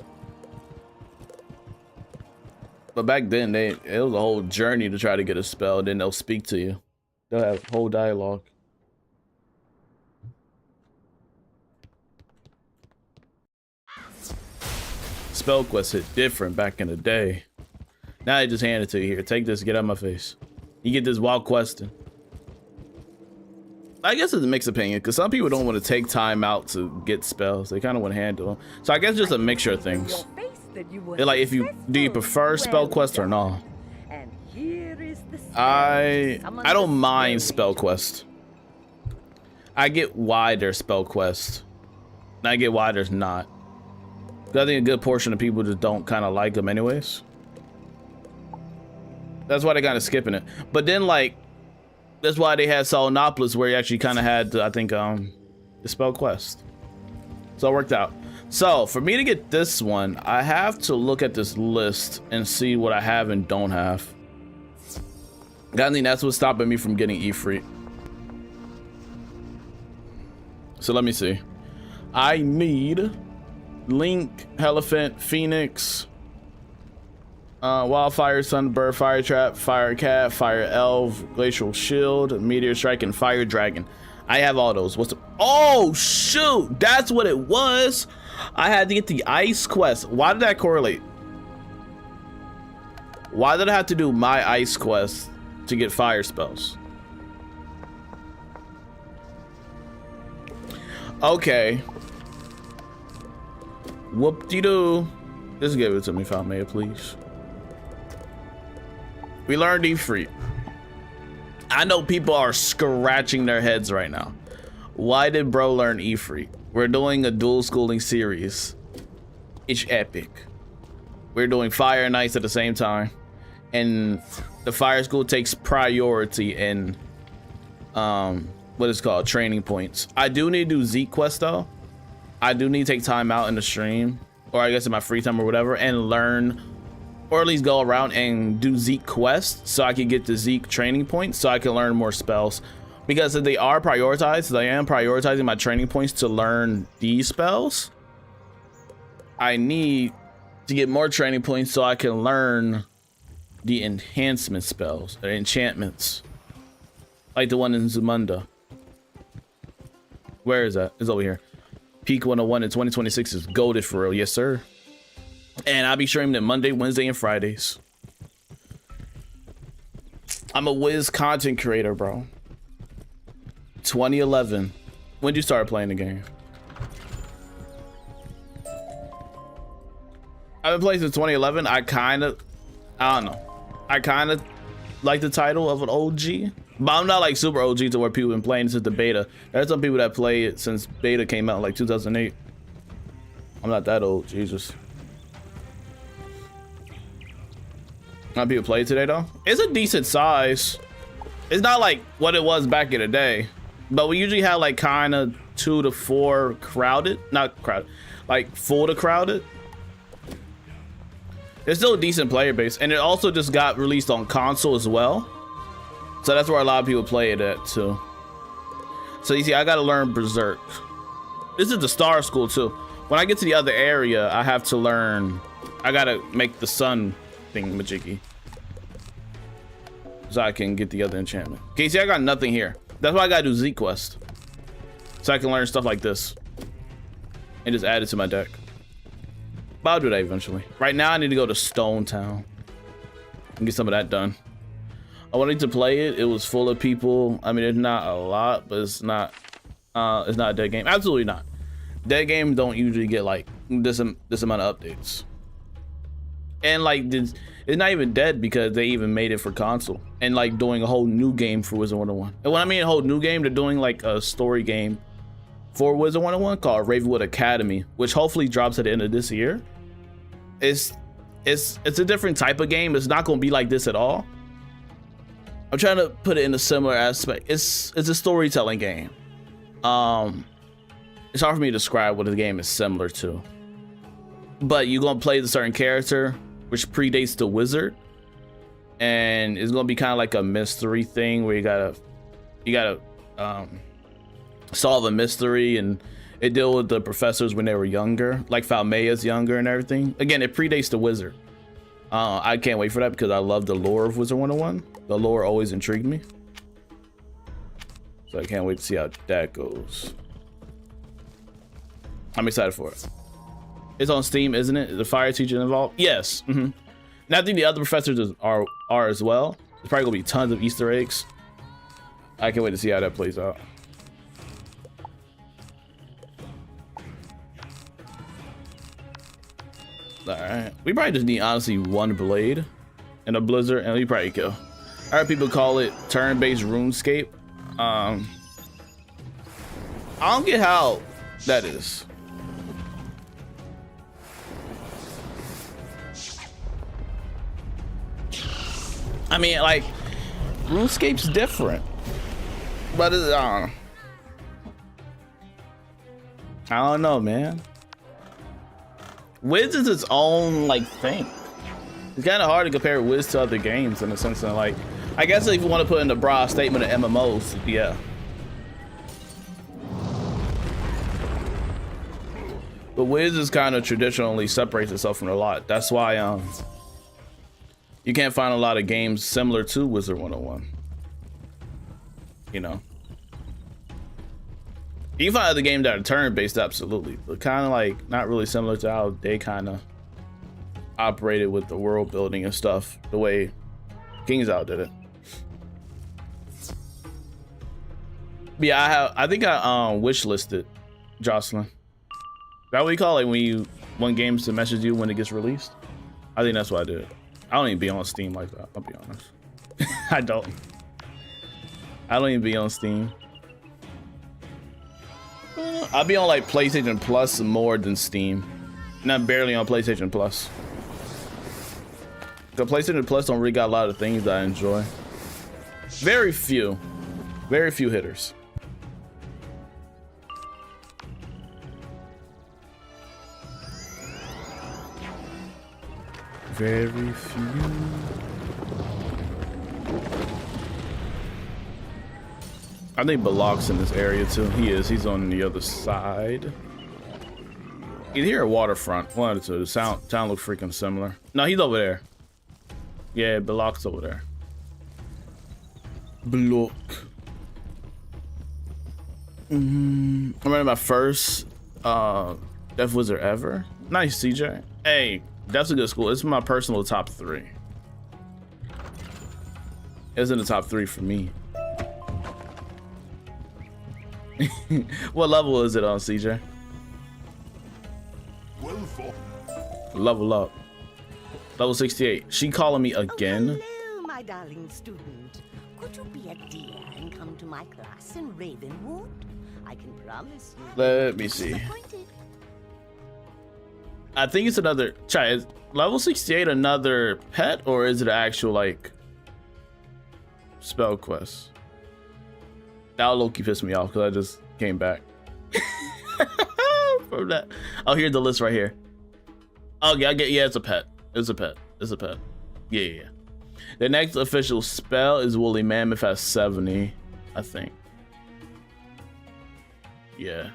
But back then, it was a whole journey to try to get a spell. Then they'll speak to you. They'll have whole dialogue. Spell quest hit different back in the day. Now they just hand it to you. Here, take this, get out of my face. You get this wild question. I guess it's a mixed opinion because some people don't want to take time out to get spells. They kind of want to handle them. So I guess just a mixture of things. They're like, if you do you prefer spell quest or not? I don't mind spell quest. I get why there's spell quest. And I get why there's not. I think a good portion of people just don't kind of like them anyways. That's why they kind of skipping it. But then like, that's why they had Solenopolis where you actually kind of had, I think, the spell quest. So it worked out. So for me to get this one, I have to look at this list and see what I have and don't have. I think that's what's stopping me from getting Ifrit. So let me see. I need Link, Elephant, Phoenix, Wildfire, Sunbird, Fire Trap, Fire Cat, Fire Elf, Glacial Shield, Meteor Strike, and Fire Dragon. I have all those. What's the... Oh, shoot! That's what it was! I had to get the Ice Quest. Why did that correlate? Why did I have to do my Ice Quest to get fire spells? Okay. Whoop-de-doo. Just give it to me, Falmea, please. We learned Ifrit. I know people are scratching their heads right now. Why did bro learn Ifrit? We're doing a dual schooling series. It's epic. We're doing Fire and Ice at the same time. And the Fire School takes priority in what is called training points. I do need to do Zeke quest though. I do need to take time out in the stream, or I guess in my free time or whatever, and learn, or at least go around and do Zeke quests so I can get the Zeke training points so I can learn more spells. Because if they are prioritized, I am prioritizing my training points to learn these spells. I need to get more training points so I can learn the enhancement spells, or enchantments. Like the one in Zamunda. Where is that? It's over here. Peak 101 in 2026 is goated for real. Yes, sir. And I'll be streaming it Monday, Wednesday, and Fridays. I'm a Wiz content creator, bro. 2011. When did you start playing the game? I've been playing since 2011. I don't know. I kind of like the title of an OG, but I'm not like super OG to where people been playing since the beta. There's some people that play it since beta came out, like 2008. I'm not that old, Jesus. Not people play it today though. It's a decent size. It's not like what it was back in the day, but we usually have like kind of 2 to 4 crowded, not crowded, like full to crowded. It's still a decent player base, and it also just got released on console as well. So that's where a lot of people play it at too. So you see, I gotta learn Berserk. This is the Star School too. When I get to the other area, I have to learn, I gotta make the sun thing majiggy, so I can get the other enchantment. Okay, see, I got nothing here. That's why I gotta do Z Quest, so I can learn stuff like this and just add it to my deck. But I'll do that eventually. Right now, I need to go to Stone Town and get some of that done. I wanted to play it. It was full of people. I mean, it's not a lot, but it's not a dead game. Absolutely not. Dead games don't usually get like this amount of updates. And like, it's not even dead because they even made it for console and like doing a whole new game for Wizard101. And when I mean a whole new game, they're doing like a story game for Wizard101 called Ravenwood Academy, which hopefully drops at the end of this year. It's a different type of game. It's not going to be like this at all. I'm trying to put it in a similar aspect. It's a storytelling game. It's hard for me to describe what the game is similar to. But you're going to play the certain character, which predates the wizard, and it's going to be kind of like a mystery thing where you gotta solve a mystery, and it deal with the professors when they were younger, like Falmea's younger and everything. Again, it predates the wizard. I can't wait for that because I love the lore of Wizard101. The lore always intrigued me, so I can't wait to see how that goes. I'm excited for it. It's on Steam, isn't it? Is the fire teacher involved? Yes. And I think the other professors are as well. There's probably gonna be tons of Easter eggs. I can't wait to see how that plays out. All right, we probably just need honestly one blade and a blizzard, and we probably kill. I heard people call it turn-based RuneScape. I don't get how that is. I mean, like, RuneScape's different, but it's, I don't know, man. Wiz is its own like thing. It's kind of hard to compare Wiz to other games in the sense of like, I guess if you want to put in the broad statement of MMOs, yeah. But Wiz is kind of traditionally separates itself from a lot. That's why you can't find a lot of games similar to Wizard101. You know, you can find other games that are turn-based, absolutely, but kind of like not really similar to how they kind of operated with the world building and stuff, the way Kings Out did it. But yeah, I think I wish listed Jocelyn. Is that what you call it when you want games to message you when it gets released? I think that's what I did. I don't even be on Steam like that, I'll be honest. I don't even be on Steam. I'll be on like PlayStation Plus more than Steam. Not barely on PlayStation Plus. The PlayStation Plus don't really got a lot of things that I enjoy. Very few hitters. Very few. I think Balak's in this area too. He is. He's on the other side. Either here or Waterfront. One of the two. The town looks freaking similar. No, he's over there. Yeah, Balak's over there. Balak. I remember my first Death Wizard ever. Nice, CJ. Hey, That's a good school. It's my personal top 3. It's in the top 3 for me. What level is it on, CJ? Well fought. Level up. Level 68. She calling me again? Oh, hello, my darling student. Could you be a dear and come to my class in Ravenwood? I can promise you. Let me see. I think it's another. Try is level 68 another pet, or is it an actual like spell quest? That low-key pissed me off because I just came back from that. Oh, here's the list right here. Okay, I get. Yeah, it's a pet. It's a pet. It's a pet. Yeah. The next official spell is Woolly Mammoth at 70, I think. Yeah.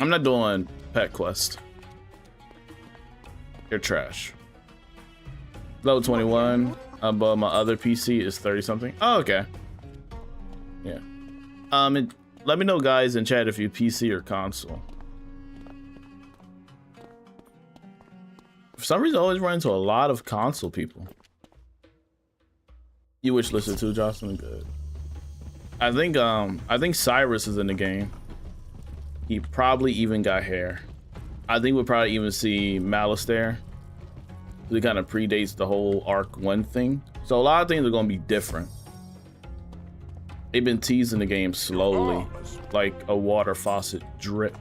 I'm not doing pet quest. You're trash. Level 21 above my other PC is 30 something. Oh, okay. Yeah. Let me know, guys, in chat if you PC or console. For some reason, I always run into a lot of console people. You wish listed too, Jocelyn. Good. I think Cyrus is in the game. He probably even got hair. I think we'll probably even see Malice there. It kind of predates the whole Arc 1 thing. So a lot of things are going to be different. They've been teasing the game slowly, like a water faucet drip.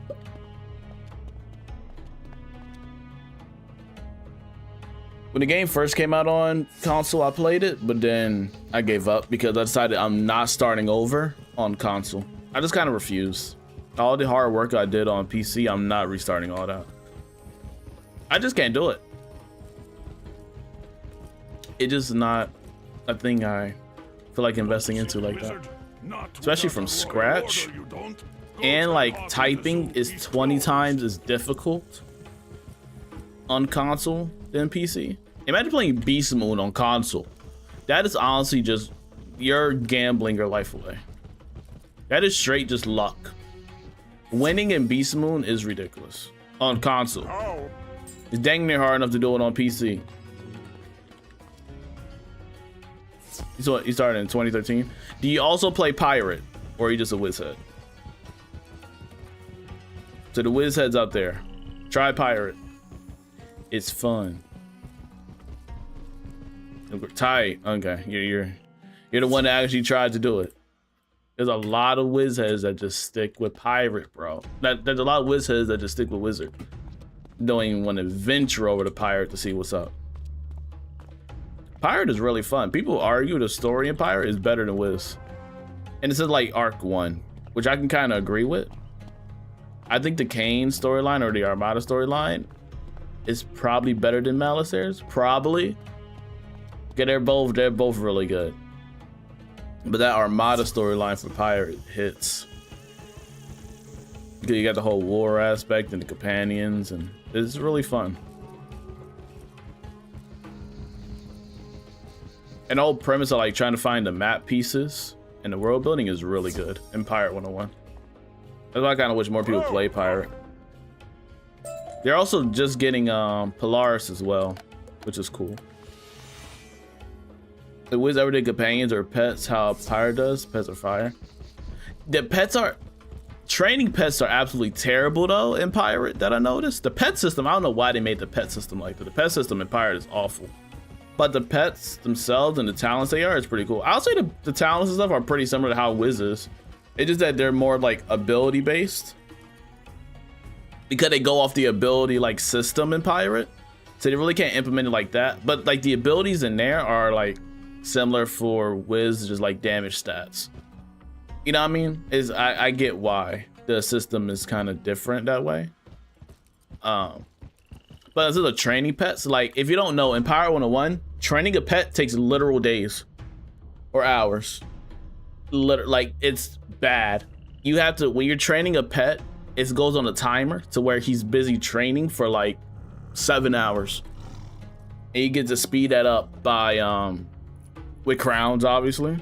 When the game first came out on console, I played it, but then I gave up because I decided I'm not starting over on console. I just kind of refused. All the hard work I did on PC, I'm not restarting all that. I just can't do it. It's just not a thing I feel like investing into like that. Especially from scratch. And like typing is 20 times as difficult on console than PC. Imagine playing Beastmoon on console. That is honestly just, you're gambling your life away. That is straight just luck. Winning in Beastmoon is ridiculous on console. It's dang near hard enough to do it on PC. So you started in 2013. Do you also play Pirate, or are you just a Wizhead? So the Wizheads out there, try Pirate. It's fun. Tight. Okay, you're the one that actually tried to do it. There's a lot of Wizheads that just stick with Pirate, bro. There's a lot of Wizheads that just stick with Wizard. Don't even want to venture over to Pirate to see what's up. Pirate is really fun. People argue the story in Pirate is better than Wiz. And this is like Arc 1, which I can kind of agree with. I think the Kane storyline or the Armada storyline is probably better than Malice's. Probably. Okay, they're both really good. But that Armada storyline for Pirate hits. Because you got the whole war aspect and the companions, and it's really fun. An old premise of like trying to find the map pieces and the world building is really good in Pirate 101. That's why I kind of wish more people play Pirate. They're also just getting Polaris as well, which is cool. The Wiz everyday companions or pets, how Pirate does. Pets are fire. The pets are training pets are absolutely terrible though in Pirate that I noticed. The pet system, I don't know why they made the pet system like that. The pet system in Pirate is awful. But the pets themselves and the talents they are is pretty cool. I'll say the talents and stuff are pretty similar to how Wiz is. It's just that they're more like ability based. Because they go off the ability like system in Pirate. So they really can't implement it like that. But like the abilities in there are like similar for Wiz, just like damage stats. You know what I mean? I get why the system is kind of different that way. But instead of training pets, like if you don't know, in Pirate 101, training a pet takes literal days or hours. Like it's bad. You have to, when you're training a pet, it goes on a timer to where he's busy training for like 7 hours. And you get to speed that up by with crowns, obviously.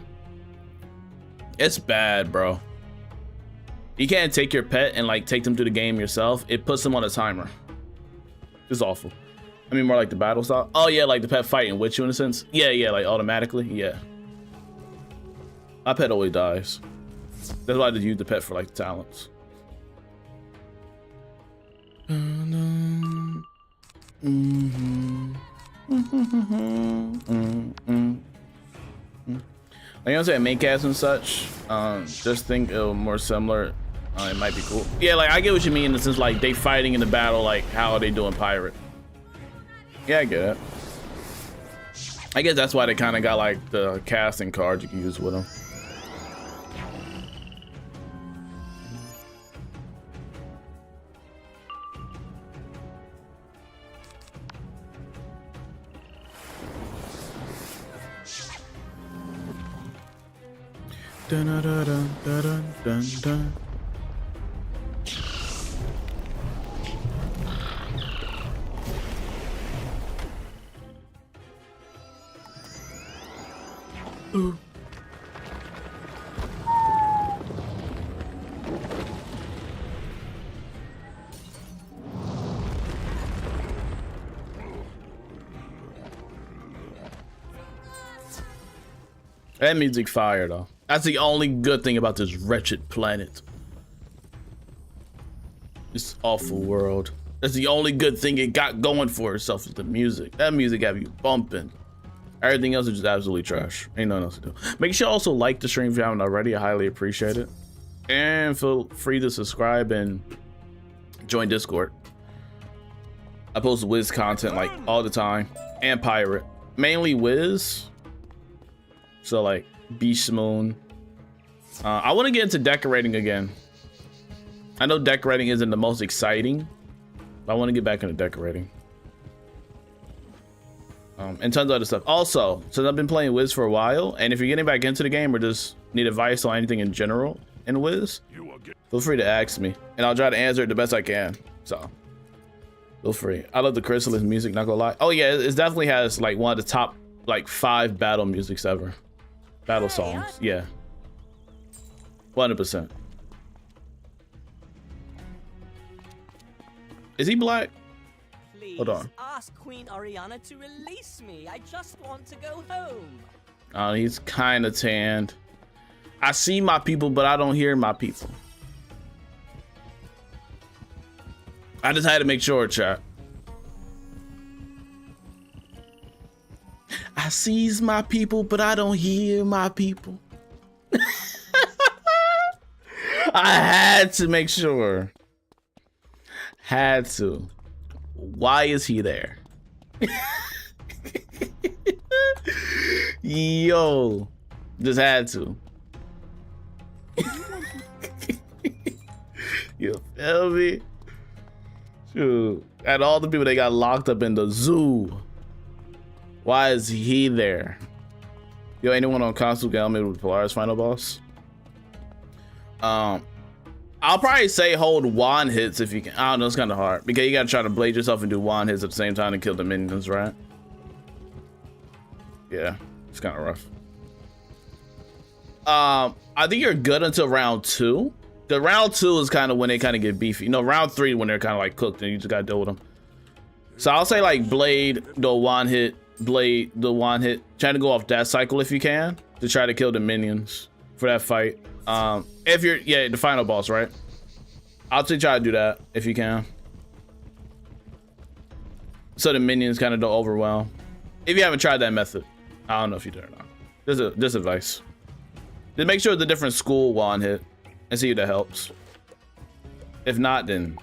It's bad, bro. You can't take your pet and like take them through the game yourself. It puts them on a timer. It's awful. I mean, more like the battle style. Oh yeah, like the pet fighting with you in a sense. Yeah, like automatically. Yeah. My pet always dies. That's why I just use the pet for like the talents. Like I say, main cast and such. Just think it'll more similar. It might be cool. Yeah, like I get what you mean in the sense like they fighting in the battle. Like how are they doing pirate? Yeah, I get it. I guess that's why they kind of got like the casting cards you can use with them. Dun, dun, dun, dun, dun, dun, dun. Ooh. That music fire though. That's the only good thing about this wretched planet. This awful world. That's the only good thing it got going for itself is the music. That music have you bumping. Everything else is just absolutely trash. Ain't nothing else to do. Make sure you also like the stream if you haven't already. I highly appreciate it. And feel free to subscribe and join Discord. I post Wiz content like all the time. And pirate. Mainly Wiz. So like Beastmoon. I want to get into decorating again. I know decorating isn't the most exciting, but I want to get back into decorating. And tons of other stuff. Also, since I've been playing Wiz for a while, and if you're getting back into the game or just need advice on anything in general in Wiz, feel free to ask me, and I'll try to answer it the best I can. So, feel free. I love the Chrysalis music, not gonna lie. Oh yeah, it definitely has like one of the top like 5 battle musics ever. Battle songs, yeah. 100%. Is he black? Please Hold on. ask Queen Oriana to release me. I just want to go home. Oh, he's kind of tanned. I see my people, but I don't hear my people. I just had to make sure, chat. I sees my people, but I don't hear my people. I had to make sure. Had to. Why is he there? Yo, just had to. You feel me? Shoot. And all the people that got locked up in the zoo. Why is he there? Yo, anyone on console can help me with Polaris final boss? I'll probably say hold wand hits if you can. I don't know, it's kind of hard because you gotta try to blade yourself and do wand hits at the same time to kill the minions, right? Yeah, it's kind of rough. I think you're good until round 2. The round 2 is kind of when they kind of get beefy. You know, round 3 when they're kind of like cooked and you just gotta deal with them. So I'll say like blade, the wand hit, blade, the wand hit. Try to go off that cycle if you can to try to kill the minions for that fight. If you're, yeah, the final boss, right? I'll try to do that if you can. So the minions kind of don't overwhelm. If you haven't tried that method, I don't know if you did or not. This advice. Just make sure it's a different school wand hit and see if that helps. If not, then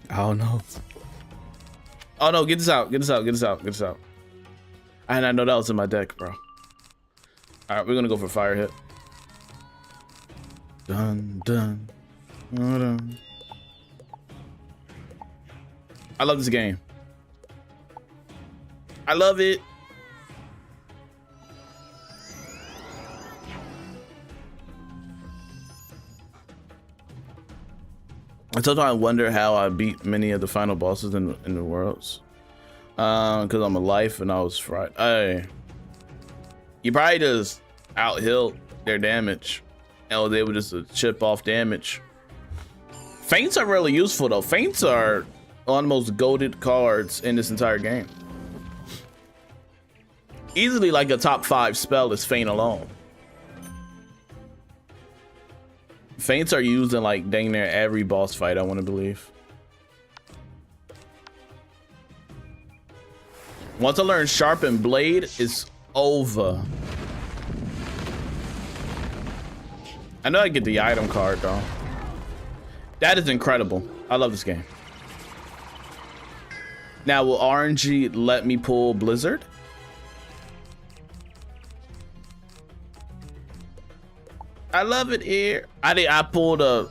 I don't know. Oh no, get this out, get this out, get this out, get this out. I did not know that was in my deck, bro. Alright, we're gonna go for fire hit. Dun dun. Dun, dun. I love this game. I love it. I sometimes wonder how I beat many of the final bosses in the worlds. Because I'm a life and I was fried. Hey, you probably just out-healed their damage. and was able just to chip off damage. Feints are really useful though. Feints are one of the most goated cards in this entire game. Easily like a top 5 spell is Feint alone. Feints are used in like dang near every boss fight, I want to believe. Once I learn Sharpen Blade, it's over. I know I get the item card though. That is incredible. I love this game. Now, will RNG let me pull Blizzard? I love it here. I pulled a...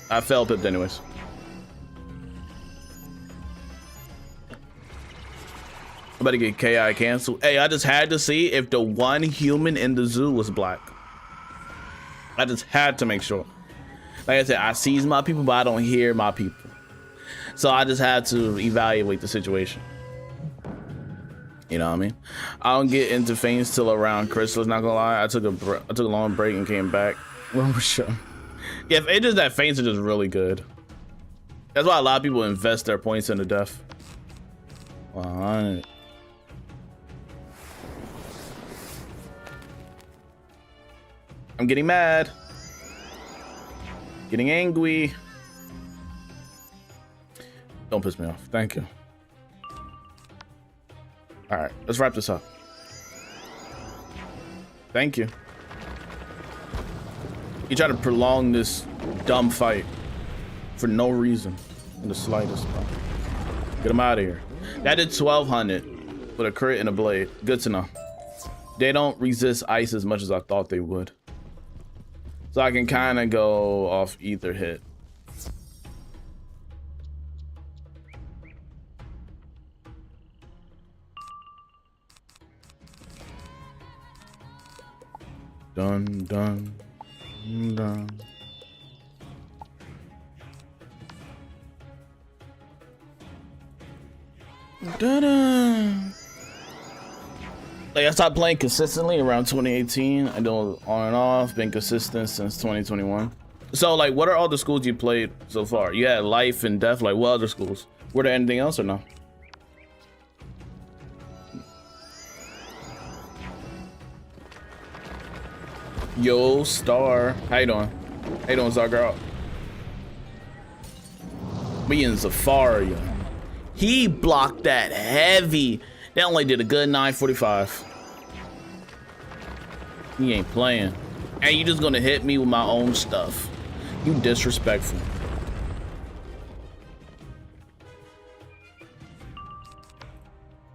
I fell pipped anyways. I'm about to get KI canceled. Hey, I just had to see if the one human in the zoo was black. I just had to make sure. Like I said, I sees my people, but I don't hear my people. So I just had to evaluate the situation. You know what I mean? I don't get into Feints till around Christmas, not gonna lie. I took a long break and came back. Well, for sure. Yeah, it's just that Feints are just really good. That's why a lot of people invest their points into death. 100. I'm getting mad. Getting angry. Don't piss me off. Thank you. All right, let's wrap this up. Thank you. You try to prolong this dumb fight for no reason in the slightest. Get him out of here. That did 1200 with a crit and a blade. Good to know. They don't resist ice as much as I thought they would. So I can kind of go off either hit. Dun, dun, dun. Da-da. Like I stopped playing consistently around 2018. I do on and off, been consistent since 2021. So like, what are all the schools you played so far? You had Life and Death. Like, what other schools? Were there anything else or no? Yo, Star. How you doing? How you doing, Star girl? We in Zafaria. He blocked that heavy. That only did a good 945. He ain't playing. And you just gonna hit me with my own stuff. You disrespectful.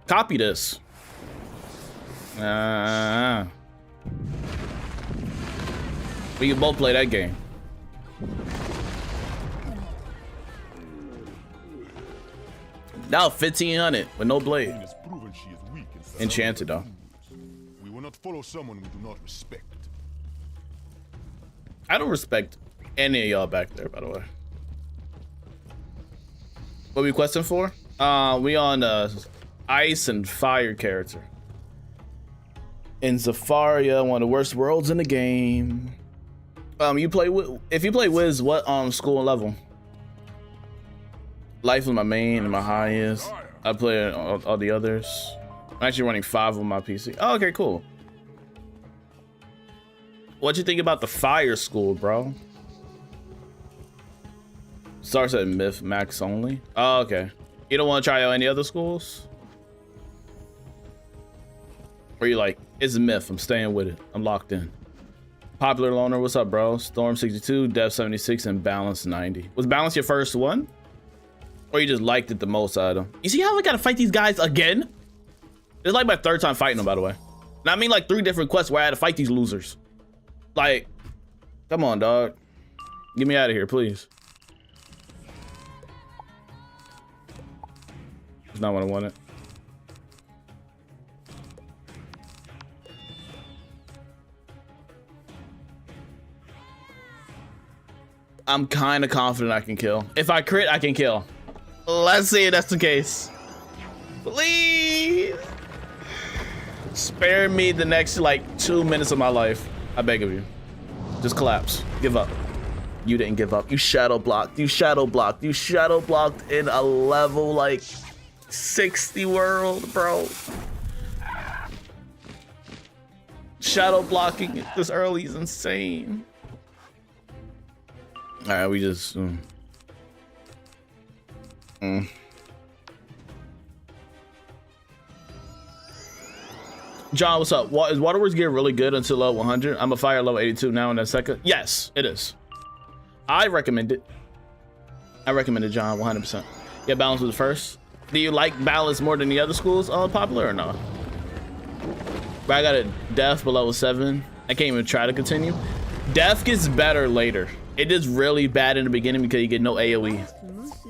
Copy this. We can both play that game. Now 1500 with no blade. Enchanted though. We will not follow someone we do not respect. I don't respect any of y'all back there, by the way. What we questing for? We on ice and fire character. In Zafaria, one of the worst worlds in the game. You play if you play Wiz, what school and level? Life is my main and my highest. I play all the others. I'm actually running 5 on my PC. Oh, okay, cool. What you think about the fire school, bro? Starts at Myth Max only. Oh, okay. You don't want to try out any other schools? Or you like, it's a Myth, I'm staying with it. I'm locked in. Popular Loner, what's up, bro? Storm 62, Depth 76, and Balance 90. Was Balance your first one? Or you just liked it the most out of them? You see how I gotta fight these guys again? It's like my 3rd time fighting them, by the way. And I mean like 3 different quests where I had to fight these losers. Like, come on, dog. Get me out of here, please. That's not what I wanted. I'm kind of confident I can kill. If I crit, I can kill. Let's see if that's the case. Please. Spare me the next like 2 minutes of my life. I beg of you. Just collapse. Give up. You didn't give up. You shadow blocked. You shadow blocked. You shadow blocked in a level like 60 world, bro. Shadow blocking this early is insane. All right, we just. John, what's up? Is Waterworks gear really good until level 100? I'm a fire level 82 now in a second. Yes, it is. I recommend it. I recommend it, John, 100%. Yeah, balance was first. Do you like balance more than the other schools? Popular or no? But I got a death below 7. I can't even try to continue. Death gets better later. It is really bad in the beginning because you get no AoE.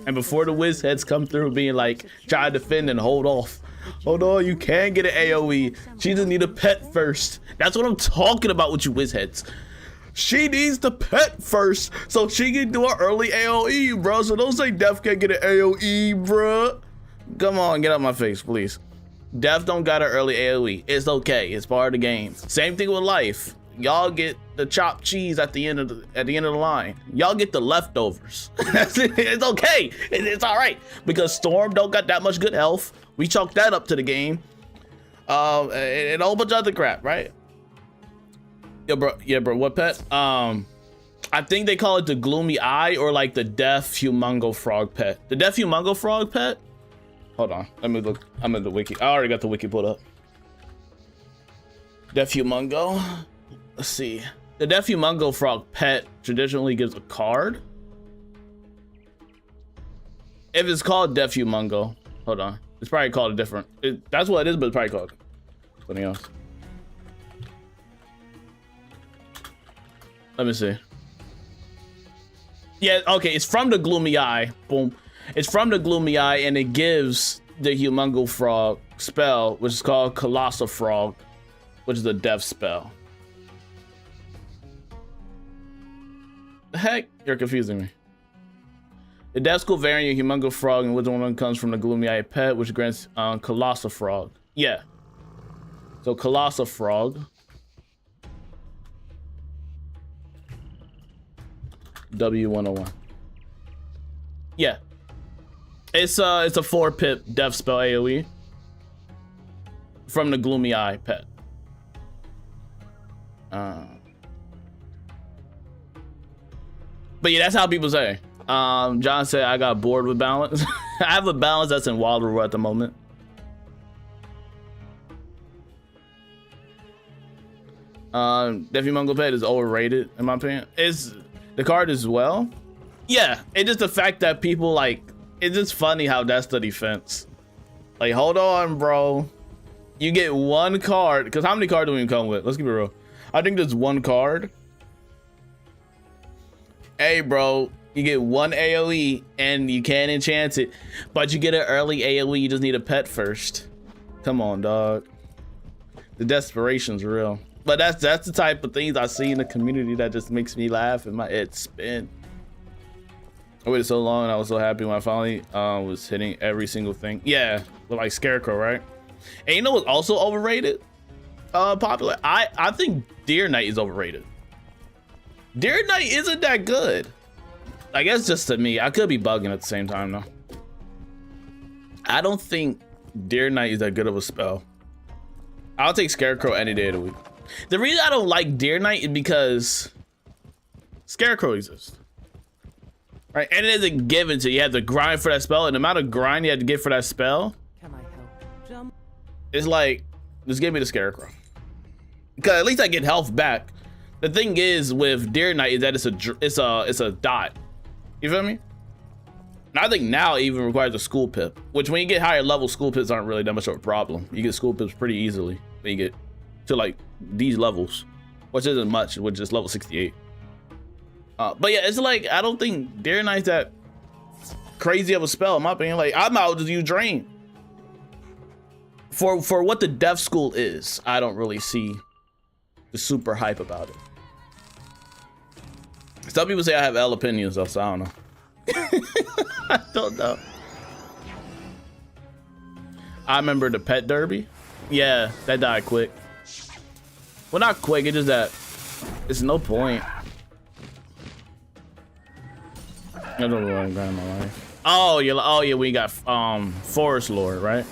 And before the whiz heads come through being like, try to defend and hold off. Hold on, you can get an AoE. She just need a pet first. That's what I'm talking about with you whiz heads. She needs the pet first so she can do an early AoE, bro. So don't say Death can't get an AoE, bro. Come on, get out my face, please. Death don't got an early AoE. It's okay. It's part of the game. Same thing with life. Y'all get the chopped cheese at the end of the line. Y'all get the leftovers. It's okay. It's all right because Storm don't got that much good health. We chalk that up to the game. And a whole bunch of other crap, right? Yeah, bro. What pet? I think they call it the Gloomy Eye or like the Deaf Humongo Frog pet. The Deaf Humongo Frog pet. Hold on. Let me look. I'm in the wiki. I already got the wiki pulled up. Deaf Humongo. Let's see. The Deaf Humongo Frog pet traditionally gives a card. If it's called Deaf Humongo, hold on. It's probably called a different. That's what it is, but it's probably called something else. Let me see. Yeah, okay. It's from the Gloomy Eye. Boom. It's from the Gloomy Eye, and it gives the Humongo Frog spell, which is called Colossal Frog, which is a death spell. The heck? You're confusing me. The death school variant Humongo Frog and Wizard101 comes from the Gloomy Eye pet, which grants Colossal Frog. Yeah. So Colossal Frog. W101. Yeah. It's a 4-pip death spell AoE from the Gloomy Eye pet. But yeah, that's how people say. John said I got bored with balance. I have a balance that's in Wallaru at the moment. Deaf Humongo pet is overrated in my opinion. Is the card as well? Yeah, it's just the fact that people like. It's just funny how that's the defense. Like, hold on, bro. You get one card. Because how many cards do we come with? Let's keep it real. I think there's one card. Hey, bro. You get one AoE and you can't enchant it. But you get an early AoE. You just need a pet first. Come on, dog. The desperation's real. But that's the type of things I see in the community that just makes me laugh and my head spin. I waited so long and I was so happy when I finally was hitting every single thing. Yeah, with like Scarecrow, right? And you know what's also overrated? Popular. I think Deer Knight is overrated. Deer Knight isn't that good. I guess just to me. I could be bugging at the same time though. I don't think Deer Knight is that good of a spell. I'll take Scarecrow any day of the week. The reason I don't like Deer Knight is because Scarecrow exists. Right, and it isn't given to you. You have to grind for that spell, and the amount of grind you have to get for that spell. Can I help? Jump. It's like, just give me the Scarecrow. Because at least I get health back. The thing is with Deer Knight is that it's a dot. You feel me? And I think now it even requires a school pip, which when you get higher level, school pips aren't really that much of a problem. You get school pips pretty easily when you get to like these levels, which isn't much, which is level 68. But yeah, it's like, I don't think Deer Knight's that crazy of a spell, in my opinion. Like, I'm out to use Drain. For what the death school is, I don't really see the super hype about it. Some people say I have L opinions though, so I don't know. I don't know. I remember the pet derby. Yeah, that died quick. Well, not quick, it's just that it's no point. I don't know what I got in my life. Oh yeah, we got Forest Lord, right?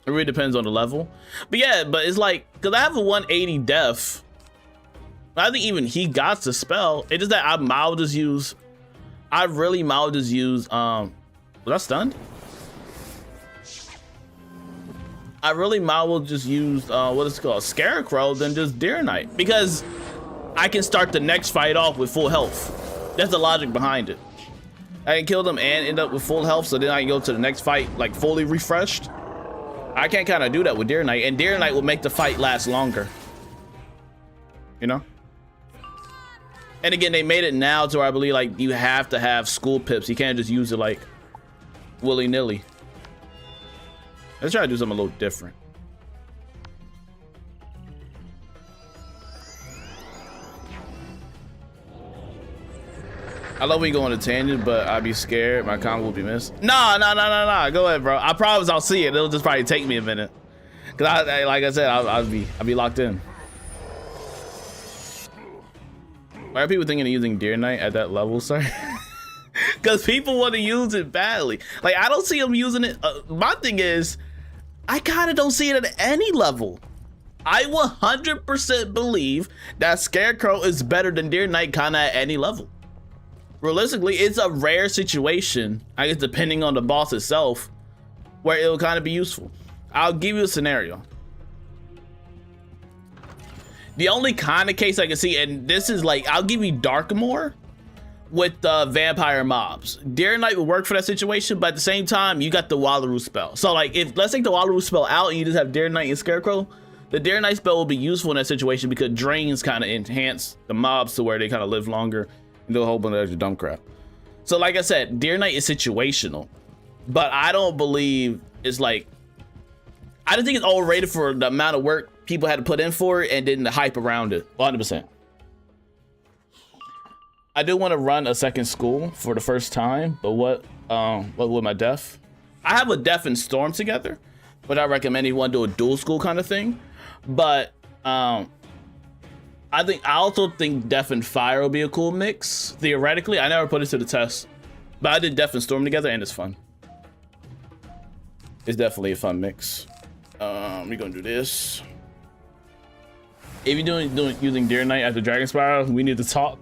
It really depends on the level. But yeah, but it's like, cause I have a 180 def. I think even he got the spell. It is that I really mild just use was I stunned? I really might will just use what is it called, Scarecrow, than just Deer Knight, because I can start the next fight off with full health. That's the logic behind it. I can kill them and end up with full health, so then I can go to the next fight like fully refreshed. I can't kind of do that with Deer Knight, and Deer Knight will make the fight last longer. You know? And again, they made it now to where I believe like you have to have school pips. You can't just use it like willy-nilly. Let's try to do something a little different. I love when you go on a tangent, but I'd be scared my comment will be missed. Nah. Go ahead, bro. I promise I'll see it. It'll just probably take me a minute. Cause like I said, I'll be locked in. Why are people thinking of using Deer Knight at that level, sir? Because people want to use it badly. Like, I don't see them using it. My thing is, I kind of don't see it at any level. I 100% believe that Scarecrow is better than Deer Knight kind of at any level. Realistically, it's a rare situation, I guess depending on the boss itself, where it'll kind of be useful. I'll give you a scenario. The only kind of case I can see, and this is like, I'll give you Darkmoor with vampire mobs. Deer Knight will work for that situation, but at the same time, you got the Wallaru spell. So like, if let's take the Wallaru spell out and you just have Deer Knight and Scarecrow, the Deer Knight spell will be useful in that situation because drains kind of enhance the mobs to where they kind of live longer and do a whole bunch of extra dumb crap. So like I said, Deer Knight is situational, but I don't believe it's like, I don't think it's overrated for the amount of work people had to put in for it and then the hype around it. 100%. I do want to run a second school for the first time, but what with my def? I have a def and storm together, but I recommend you want to do a dual school kind of thing. But I also think def and fire will be a cool mix. Theoretically, I never put it to the test, but I did def and storm together and it's fun. It's definitely a fun mix. We're gonna do this. If you're using Deer Knight after Dragon Spiral, we need to talk.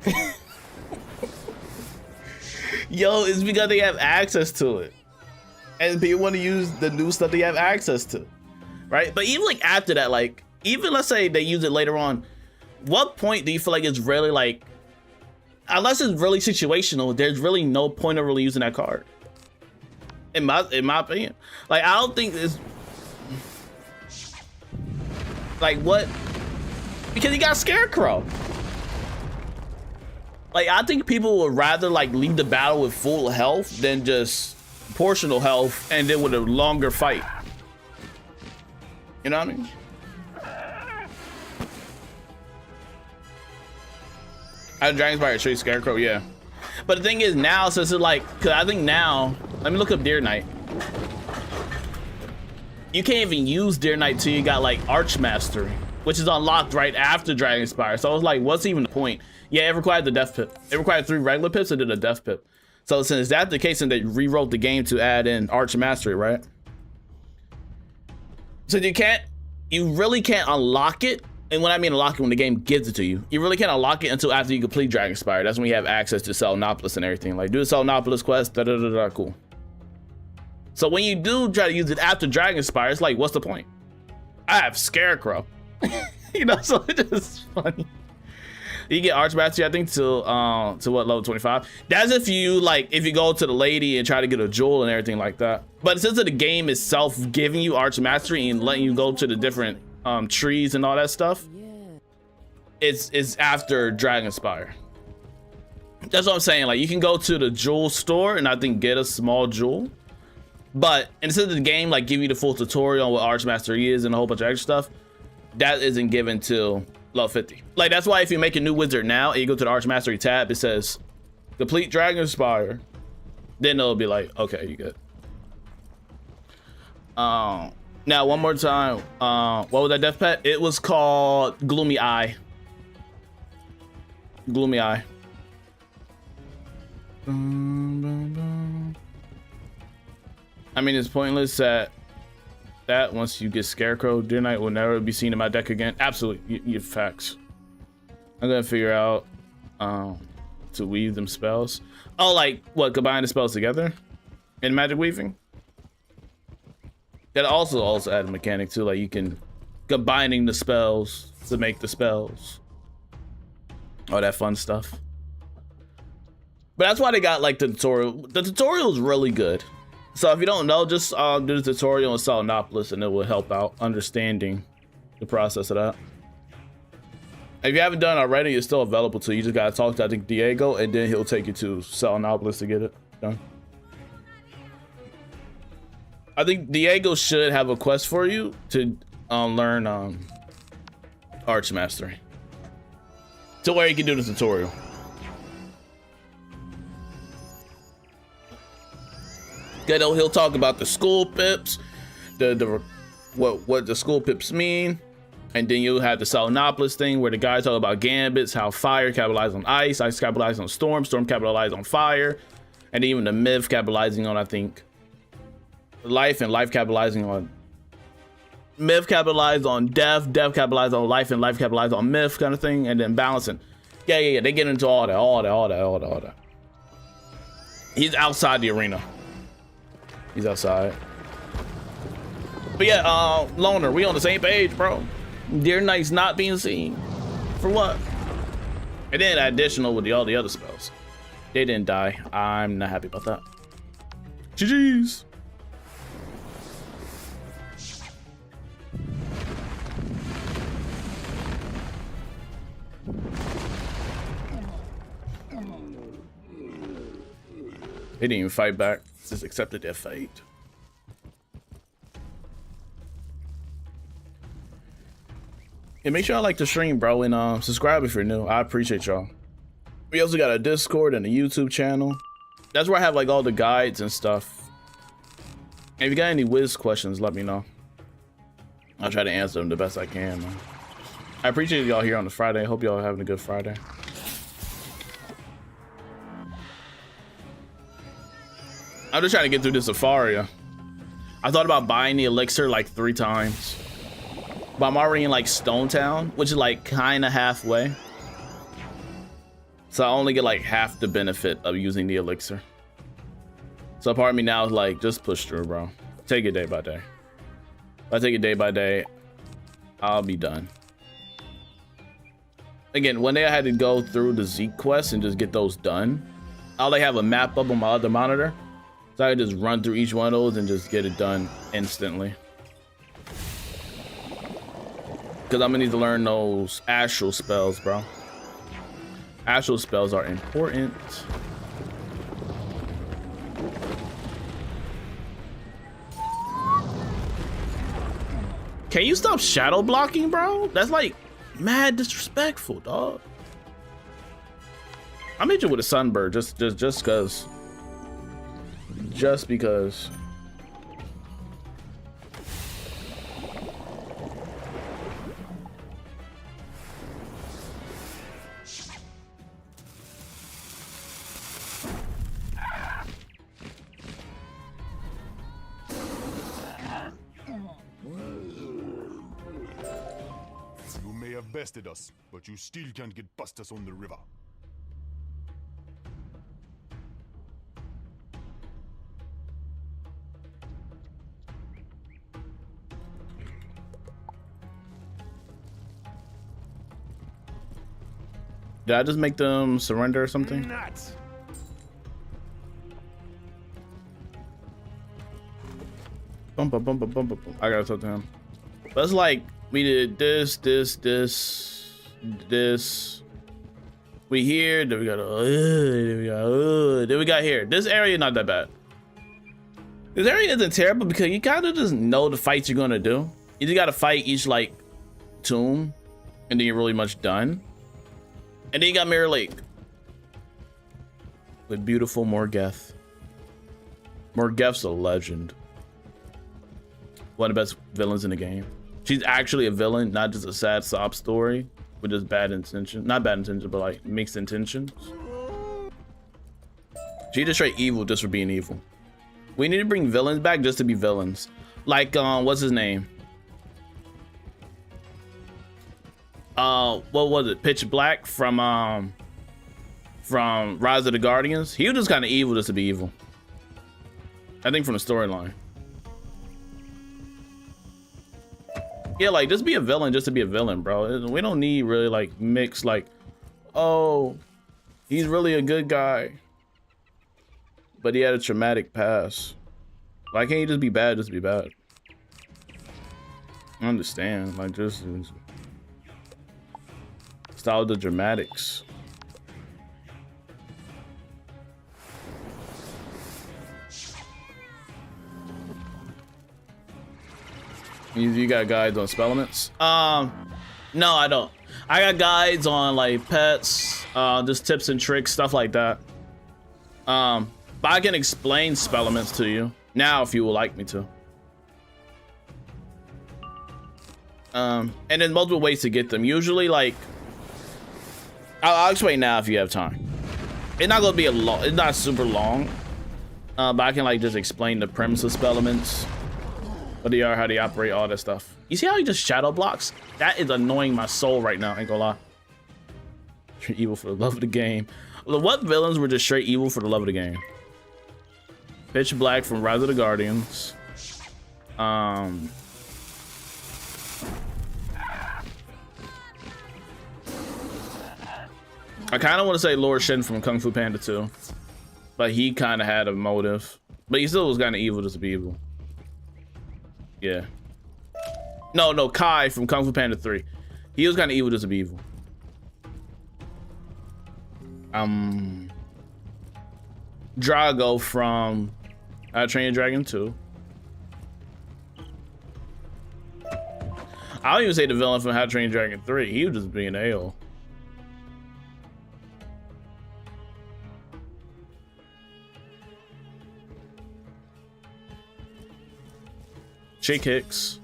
Yo, it's because they have access to it, and people want to use the new stuff they have access to, right? But even like after that, like even let's say they use it later on, what point do you feel like it's really like, unless it's really situational, there's really no point of really using that card. In my opinion, like I don't think it's like what, because you got Scarecrow. Like, I think people would rather like leave the battle with full health than just portional health and then with a longer fight. You know what I mean? I have Dragon Spire straight Scarecrow, yeah. But the thing is now, since it's like, cause I think now, let me look up Deer Knight. You can't even use Deer Knight till you got like Arch Mastery, which is unlocked right after Dragon Spire. So I was like, what's even the point? Yeah, it required the Death Pip. It required 3 regular pips and then a Death Pip. So since that's the case, and they rewrote the game to add in Arch Mastery, right? So you really can't unlock it. And when I mean unlock it, when the game gives it to you, you really can't unlock it until after you complete Dragon Spire. That's when you have access to Selenopolis and everything. Like, do the Selenopolis quest, cool. So when you do try to use it after Dragon Spire, it's like, what's the point? I have Scarecrow. You know, so it's just funny. You get Arch Mastery, I think, to what, level 25? That's if you go to the lady and try to get a jewel and everything like that. But since the game itself giving you Arch Mastery and letting you go to the different trees and all that stuff, it's after Dragon Spire. That's what I'm saying. Like, you can go to the jewel store and I think get a small jewel. But instead of the game like give you the full tutorial on what Arch Mastery is and a whole bunch of extra stuff, that isn't given till level 50. Like, that's why if you make a new wizard now and you go to the Arch Mastery tab, it says complete Dragon Spire, then it'll be like, okay, you good. Now one more time, what was that death pet? It was called Gloomy Eye. Gloomy Eye. I mean, it's pointless that once you get Scarecrow, Dear Knight will never be seen in my deck again. Absolutely, you facts. I'm gonna figure out to weave them spells. Oh, like what? Combine the spells together in magic weaving. That also add a mechanic too. Like you can combining the spells to make the spells. All that fun stuff. But that's why they got like the tutorial. The tutorial is really good. So if you don't know, just do the tutorial in Salinopolis and it will help out understanding the process of that. If you haven't done it already, it's still available to you. You just gotta talk to, I think, Diego, and then he'll take you to Salinopolis to get it done. I think Diego should have a quest for you to learn Arch Mastery. To where you can do the tutorial. He'll talk about the school pips, what the school pips mean, and then you'll have the Salinopolis thing where the guys talk about gambits, how fire capitalizes on ice, ice capitalizes on storm, storm capitalizes on fire, and even the myth capitalizing on, I think, life, and life capitalizing on myth, capitalized on death, death capitalized on life, and life capitalized on myth, kind of thing, and then balancing. Yeah. They get into all that. He's outside the arena. He's outside. But yeah, Loner, we on the same page, bro. Dear Knight's not being seen. For what? And then additional with all the other spells. They didn't die. I'm not happy about that. GG's. They didn't even fight back. Just accepted their fate. Yeah, make sure y'all like the stream, bro, and subscribe if you're new. I appreciate y'all. We also got a Discord and a YouTube channel. That's where I have like all the guides and stuff. And if you got any Wiz questions, let me know. I'll try to answer them the best I can, man. I appreciate y'all here on the Friday. Hope y'all having a good Friday. I'm just trying to get through this Safari. I thought about buying the elixir like 3 times. But I'm already in like Stone Town, which is like kind of halfway. So I only get like half the benefit of using the elixir. So part of me now is like, just push through, bro. Take it day by day. If I take it day by day, I'll be done. Again, one day I had to go through the Zeke quest and just get those done. I'll like have a map up on my other monitor. So I can just run through each one of those and just get it done instantly. Because I'm gonna need to learn those astral spells, bro. Astral spells are important. Can you stop shadow blocking, bro? That's like mad disrespectful, dog. I'm hit you with a sunbird just because. Just because. You may have bested us, but you still can't get past us on the river. Did I just make them surrender or something? Bum, bum, bum, bum, bum, bum. I gotta talk to him. That's like we did this. We here. Then we got then we got here. This area not that bad. This area isn't terrible because you kind of just know the fights you're gonna do. You just gotta fight each like tomb, and then you're really much done. And then you got Mirror Lake with beautiful Morgeth. Morgeth's a legend. One of the best villains in the game. She's actually a villain, not just a sad sob story with just bad intention. Not bad intention, but like mixed intentions. She just straight evil just for being evil. We need to bring villains back just to be villains. Like, what's his name? What was it? Pitch Black from Rise of the Guardians. He was just kind of evil just to be evil. I think from the storyline. Yeah, like, just be a villain just to be a villain, bro. We don't need really, like, mix, like, oh, he's really a good guy, but he had a traumatic past. Why can't he just be bad, just be bad? I understand, like, just style the dramatics. You got guides on spell elements? No, I don't. I got guides on like pets, just tips and tricks, stuff like that. But I can explain spell elements to you now if you would like me to. And then multiple ways to get them. Usually, like, I'll explain now if you have time. It's not gonna be it's not super long. But I can like just explain the premise of spell elements. What they are, how they operate, all that stuff. You see how he just shadow blocks? That is annoying my soul right now, ain't gonna lie. Straight evil for the love of the game. What villains were just straight evil for the love of the game? Pitch Black from Rise of the Guardians. I kind of want to say Lord Shen from Kung Fu Panda 2. But he kind of had a motive. But he still was kind of evil just to be evil. Yeah. No, Kai from Kung Fu Panda 3. He was kind of evil just to be evil. Drago from How to Train Your Dragon 2. I don't even say the villain from How to Train Your Dragon 3. He was just being a-hole. Chick Hicks.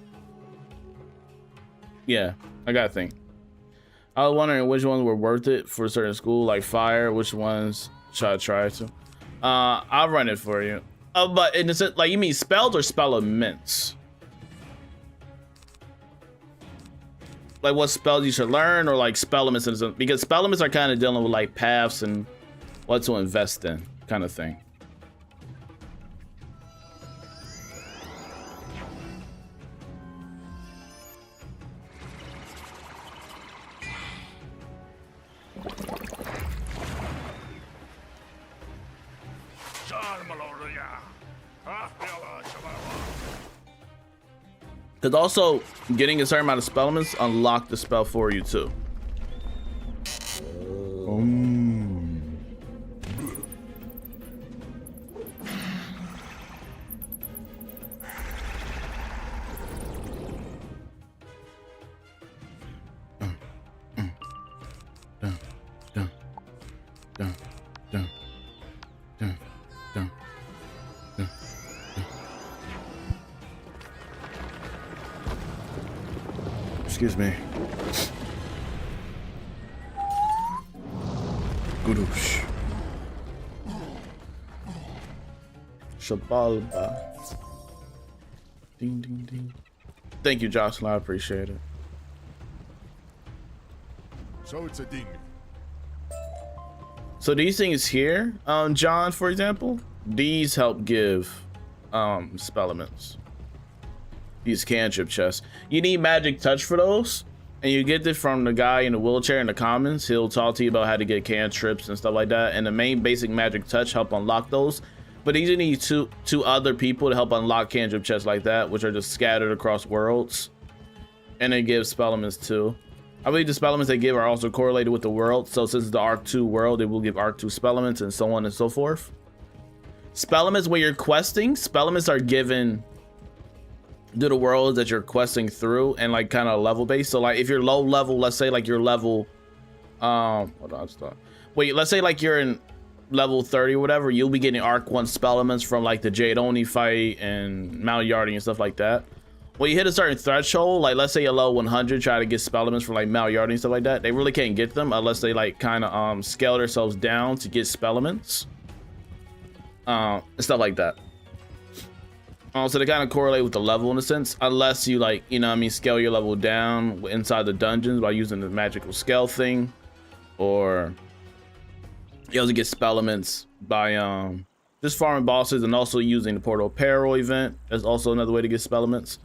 Yeah, I gotta think. I was wondering which ones were worth it for a certain school, like fire. Which ones should I try to? I'll run it for you. But in the sense, like, you mean spells or spell elements? Like what spells you should learn, or like spell elements? Because spell elements are kind of dealing with like paths and what to invest in, kind of thing. Because also, getting a certain amount of spell elements unlock the spell for you too. Excuse me. Guroosh. Shabalba. Ding, ding, ding. Thank you, Jocelyn. I appreciate it. So it's a ding. So these things here, John, for example, these help give spell elements. These cantrip chests. You need magic touch for those, and you get this from the guy in the wheelchair in the commons. He'll talk to you about how to get cantrips and stuff like that, and the main basic magic touch help unlock those. But you need two other people to help unlock cantrip chests like that, which are just scattered across worlds, and it gives spell elements too. I believe the spell elements they give are also correlated with the world, so since it's the Arc 2 world, it will give Arc 2 spell elements and so on and so forth. Spell elements, when you're questing, spell elements are given do the worlds that you're questing through, and like kind of level based. So like if you're low level, let's say like you're level hold on, stop. Wait, let's say like you're in level 30 or whatever, you'll be getting Arc 1 spell elements from like the Jade Oni fight and Mount Yardi and stuff like that. When you hit a certain threshold, like let's say you're level 100, try to get spell elements from like Mount Yardi and stuff like that, they really can't get them unless they like kind of scale themselves down to get spell elements. stuff like that. So they kind of correlate with the level in a sense, unless you like, you know what I mean, scale your level down inside the dungeons by using the magical scale thing, or you also get spell elements by just farming bosses and also using the Portal Peril event. That's also another way to get spell elements,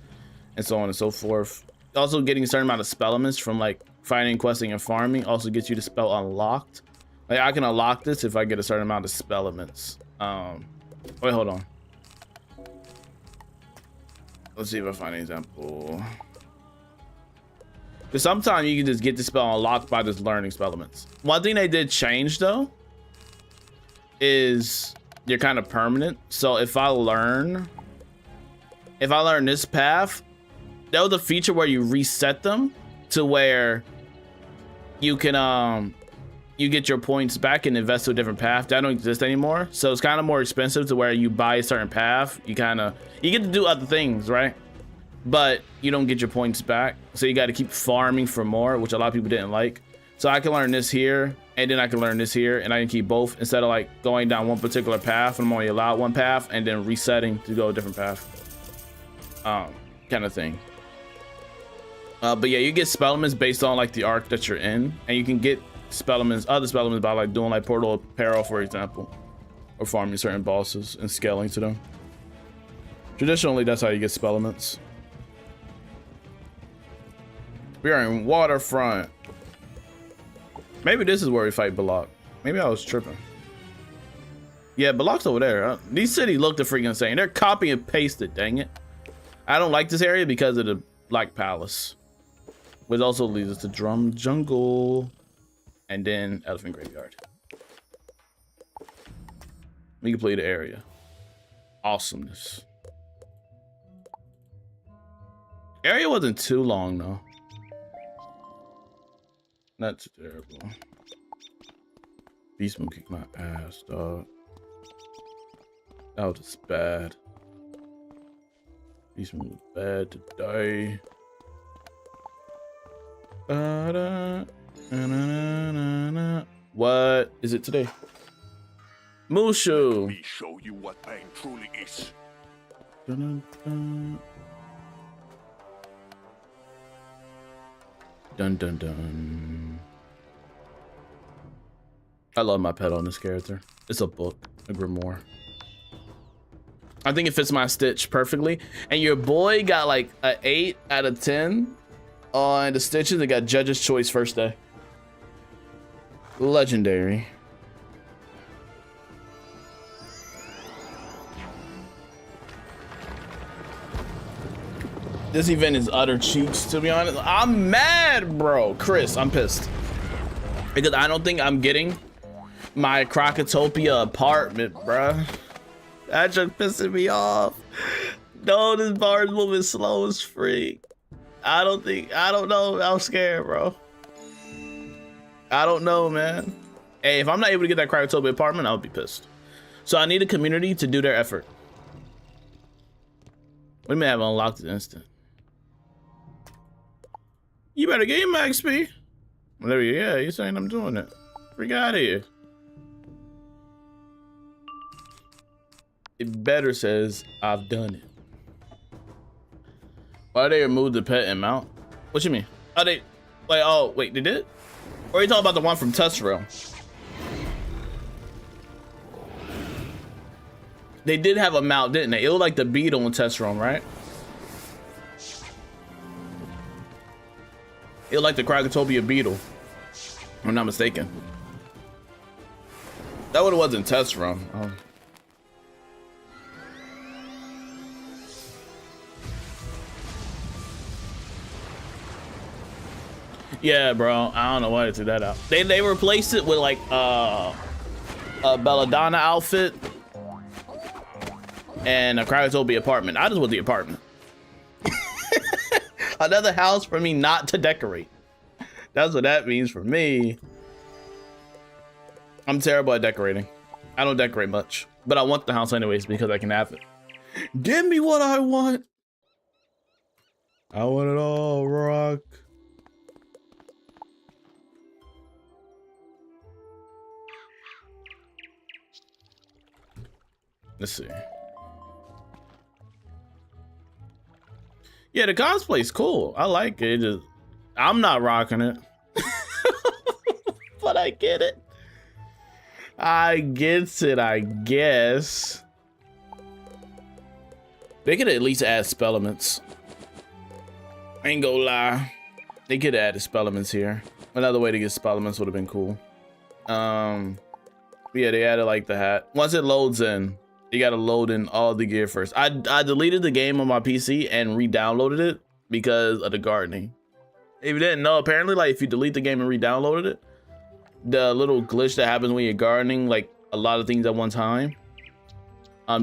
and so on and so forth. Also getting a certain amount of spell elements from like fighting, questing, and farming also gets you the spell unlocked. Like I can unlock this if I get a certain amount of spell elements. Wait, hold on. Let's see if I find an example. Because sometimes you can just get the spell unlocked by just learning spell elements. One thing they did change though is you're kind of permanent. So if I learn this path, that was a feature where you reset them to where you can you get your points back and invest to a different path. That don't exist anymore. So it's kind of more expensive to where you buy a certain path. You get to do other things, right? But you don't get your points back. So you got to keep farming for more, which a lot of people didn't like. So I can learn this here, and then I can learn this here, and I can keep both instead of like going down one particular path and I'm only allowed one path and then resetting to go a different path. Kind of thing. But yeah, you get spell elements based on like the arc that you're in, and you can get spell elements, other spell elements by like doing like Portal Peril, for example, or farming certain bosses and scaling to them. Traditionally, that's how you get spell elements. We are in Waterfront. Maybe this is where we fight Balak. Maybe I was tripping. Yeah, Balak's over there. These cities look the freaking same. They're copy and pasted, dang it. I don't like this area because of the Black Palace, which also leads us to Drum Jungle and then Elephant Graveyard. We complete the area. Awesomeness. Area wasn't too long though. Not too terrible. Beastmoon kicked my ass, dog. That was just bad. Beastmoon was bad today. What is it today? Mushu. Let me show you what pain truly is. Dun dun dun. I love my pet on this character. It's a book, a grimoire. I think it fits my Stitch perfectly. And your boy got like an 8 out of 10 on the Stitches. They got Judge's Choice first day. Legendary. This event is utter cheats, to be honest. I'm mad, bro. Chris, I'm pissed. Because I don't think I'm getting my Crocotopia apartment, bruh. That just pissing me off. No, this bar is moving slow as freak. I don't know. I'm scared, bro. I don't know, man. Hey, if I'm not able to get that Crocotopia apartment, I'll be pissed. So I need a community to do their effort. We may have unlocked it instant. You better get your max XP. There you go. Yeah, you're saying I'm doing it. Freak out of here. It better says I've done it. Why they removed the pet and mount? What you mean? Are they like, oh wait, they did? Or are you talking about the one from Test Realm? They did have a mount, didn't they? It was like the beetle in Test Realm, right? It was like the Crocotopia beetle, if I'm not mistaken. That what it was in Test Realm. Oh. Yeah, bro. I don't know why they took that out. They replaced it with like a Belladonna outfit and a Crocotopia apartment. I just want the apartment. Another house for me not to decorate. That's what that means for me. I'm terrible at decorating. I don't decorate much, but I want the house anyways because I can have it. Give me what I want. I want it all, rock. Let's see. Yeah, the cosplay's cool. I like it. I'm not rocking it. But I get it. I get it, I guess. They could at least add spell elements. Ain't gonna lie. They could add the spell elements here. Another way to get spell elements would have been cool. Yeah, they added like the hat. Once it loads in, you gotta load in all the gear first. I deleted the game on my PC and re-downloaded it because of the gardening. If you didn't know, apparently like if you delete the game and re-downloaded it, the little glitch that happens when you're gardening, like a lot of things at one time,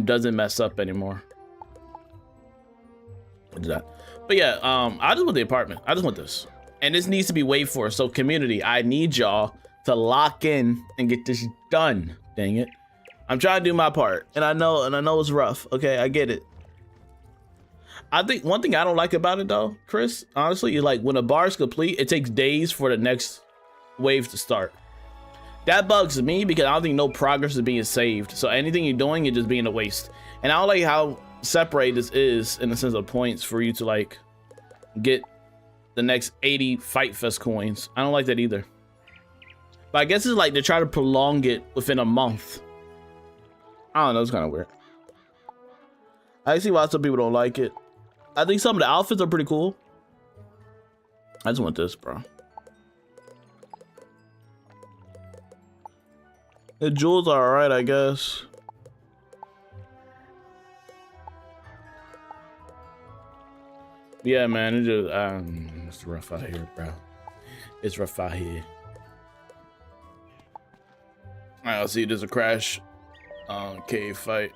doesn't mess up anymore. What is that? But yeah, I just want the apartment. I just want this. And this needs to be waited for. So community, I need y'all to lock in and get this done. Dang it. I'm trying to do my part. And I know it's rough. Okay, I get it. I think one thing I don't like about it though, Chris, honestly, is like when a bar is complete, it takes days for the next wave to start. That bugs me because I don't think no progress is being saved. So anything you're doing is just being a waste. And I don't like how separate this is in the sense of points for you to like get the next 80 Fight Fest coins. I don't like that either. But I guess it's like they try to prolong it within a month. I don't know, it's kind of weird. I see why some people don't like it. I think some of the outfits are pretty cool. I just want this, bro. The jewels are alright, I guess. Yeah, man, it's rough out here, bro. It's rough out here. Alright, I'll see. There's a crash cave fight.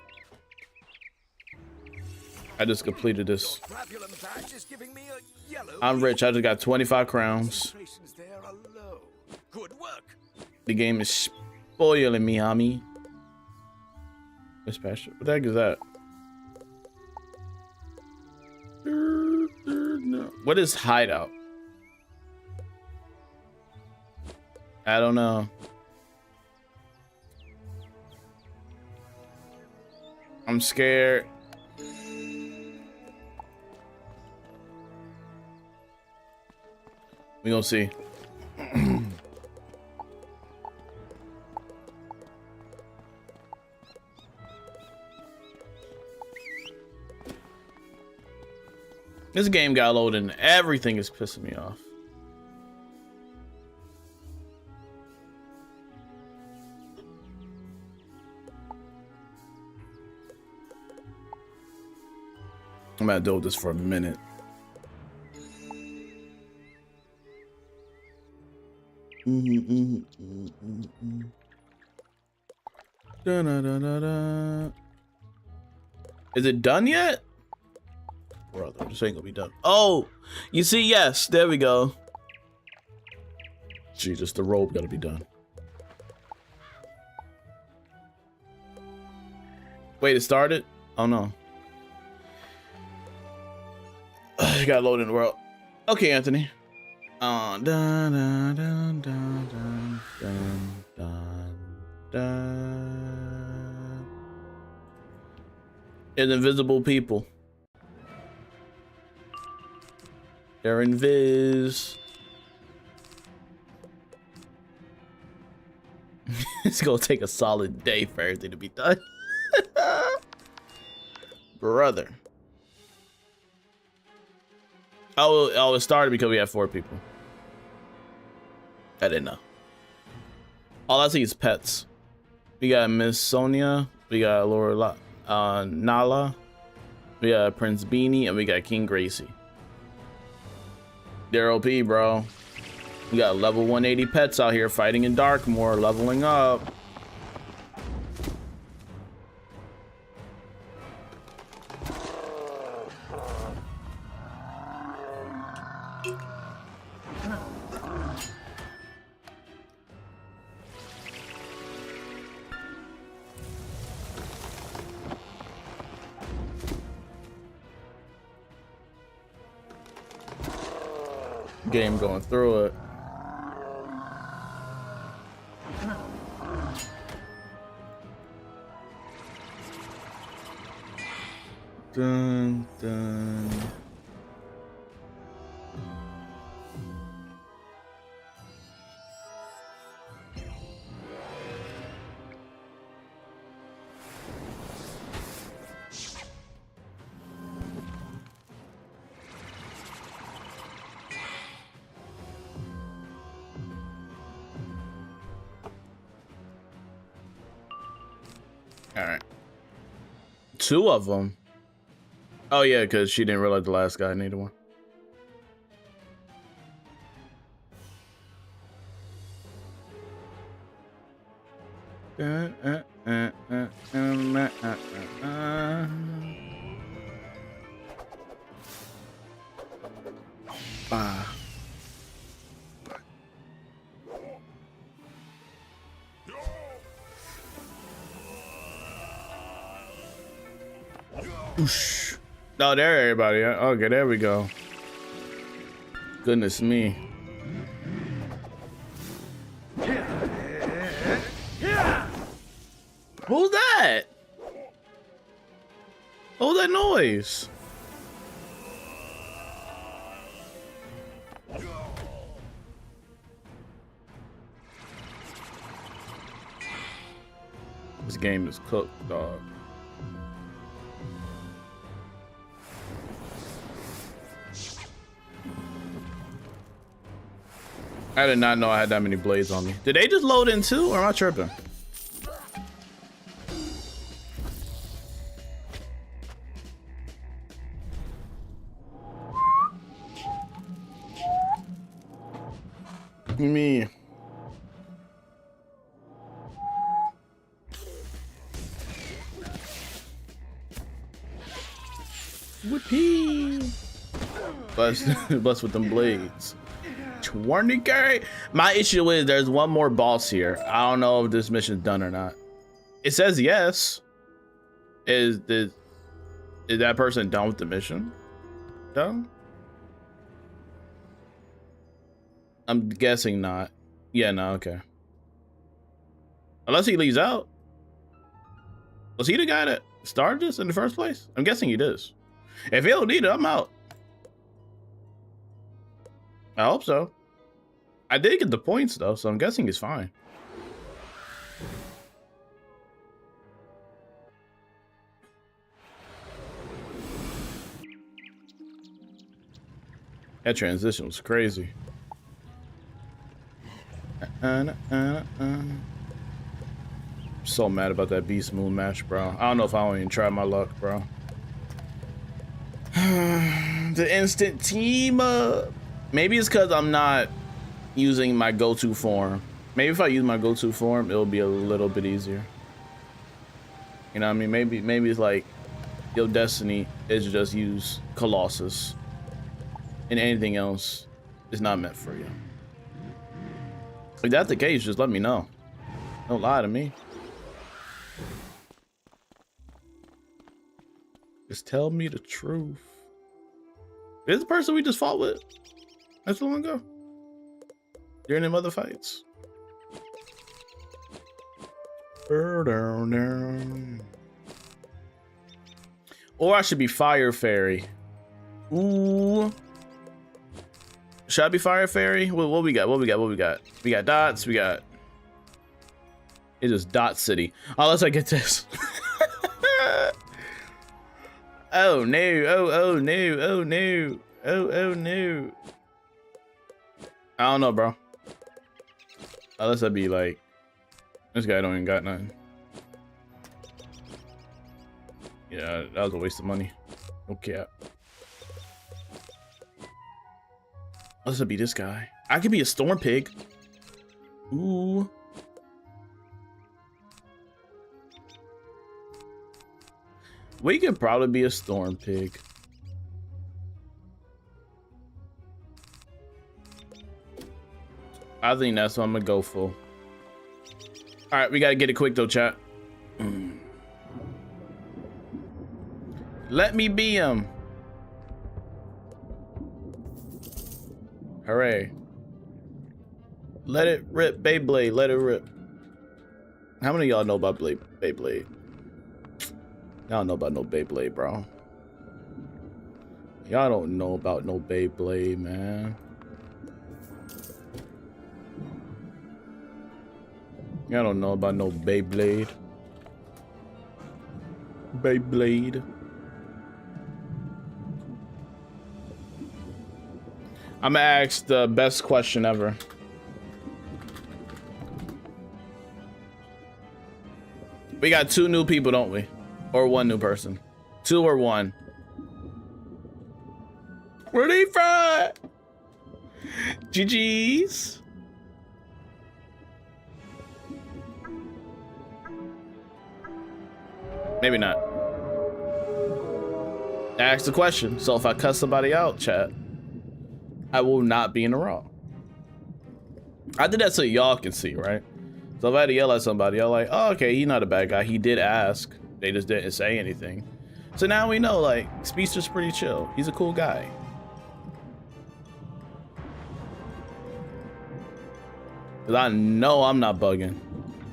I just completed this. I'm rich. I just got 25 crowns. The game is spoiling me, homie. What the heck is that? What is hideout? I don't know. I'm scared. We gonna see. This game got loaded and everything is pissing me off. I'm gonna deal with this for a minute. Da, da, da, da, da. Is it done yet? Brother, this ain't gonna be done. Oh, you see, yes, there we go. Jesus, the robe gotta be done. Wait, it started? Oh no. You gotta load in the world. Okay, Anthony. Dun, dun, dun, dun, dun, dun, dun, dun. It's invisible people. They're invis. It's gonna take a solid day for everything to be done. Brother. Oh, it started because we have 4 people. I didn't know. All I see is pets. We got Miss Sonia. We got Laura Nala. We got Prince Beanie. And we got King Gracie. They're OP, bro. We got level 180 pets out here fighting in Darkmoor, leveling up. Game going through it. Dun, dun. All right. 2 of them. Oh yeah, because she didn't realize the last guy needed one. Ah. Oosh. No, there, everybody. Okay, there we go. Goodness me. Who's that? What was that noise? This game is cooked, dog. I did not know I had that many blades on me. Did they just load in too, or am I tripping? Me. Whoopee! Blessed with them blades. 20K. My issue is there's one more boss here. I don't know if this mission's done or not. It says yes. Is that person done with the mission? Done? I'm guessing not. Yeah, no, okay. Unless he leaves out. Was he the guy that started this in the first place? I'm guessing he does. If he don't need it, I'm out. I hope so. I did get the points though, so I'm guessing he's fine. That transition was crazy. I'm so mad about that Beastmoon match, bro. I don't know if I won't even try my luck, bro. The instant team up. Maybe it's because I'm not using my go-to form. Maybe if I use my go-to form, it'll be a little bit easier. You know what I mean? Maybe it's like your destiny is to just use Colossus, and anything else is not meant for you. If that's the case, just let me know. Don't lie to me. Just tell me the truth. Is the person we just fought with? That's so long ago. During them other fights. Or I should be Fire Fairy. Ooh. Should I be Fire Fairy? What we got? What we got? What we got? We got dots. We got. It is Dot City. Unless I get this. Oh no! Oh no! Oh no! Oh no! I don't know, bro. Unless I be like, this guy don't even got nothing. Yeah, that was a waste of money. Okay. Unless I be this guy. I could be a Storm Pig. Ooh. We could probably be a Storm Pig. I think that's what I'm gonna go for. All right, we gotta get it quick though, chat. Let me be him. Hooray. Let it rip, Beyblade, let it rip. How many of y'all know about Beyblade? Y'all know about no Beyblade, bro. Y'all don't know about no Beyblade, man. Y'all don't know about no Beyblade. Beyblade. I'm gonna ask the best question ever. We got 2 new people, don't we? Or 1 new person. 2 or 1. Where they from? GG's. Maybe not. Ask the question. So if I cuss somebody out, chat, I will not be in the wrong. I did that so y'all can see, right? So if I had to yell at somebody, y'all like, oh, okay, he's not a bad guy. He did ask. They just didn't say anything. So now we know, like, Speedster's pretty chill. He's a cool guy. Cause I know I'm not bugging.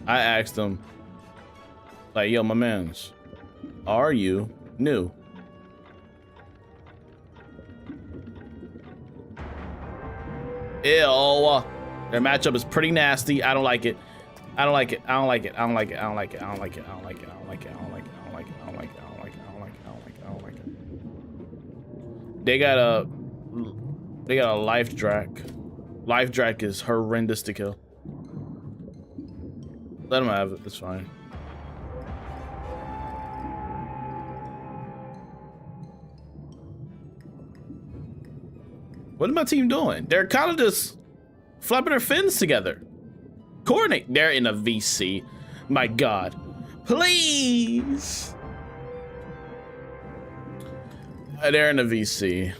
I asked him, like, yo, my mans, are you new? Ew. Their matchup is pretty nasty. I don't like it. I don't like it. I don't like it. I don't like it. I don't like it. I don't like it. I don't like it. I don't like it. I don't like it. I don't like it. I don't like it. I don't like it. I don't like it. I don't like it. I don't like it. They got a life drac. Life drac is horrendous to kill. Let him have it. It's fine. What is my team doing? They're kind of just flapping their fins together. Coordinate. They're in a VC. My God. Please. They're in a VC.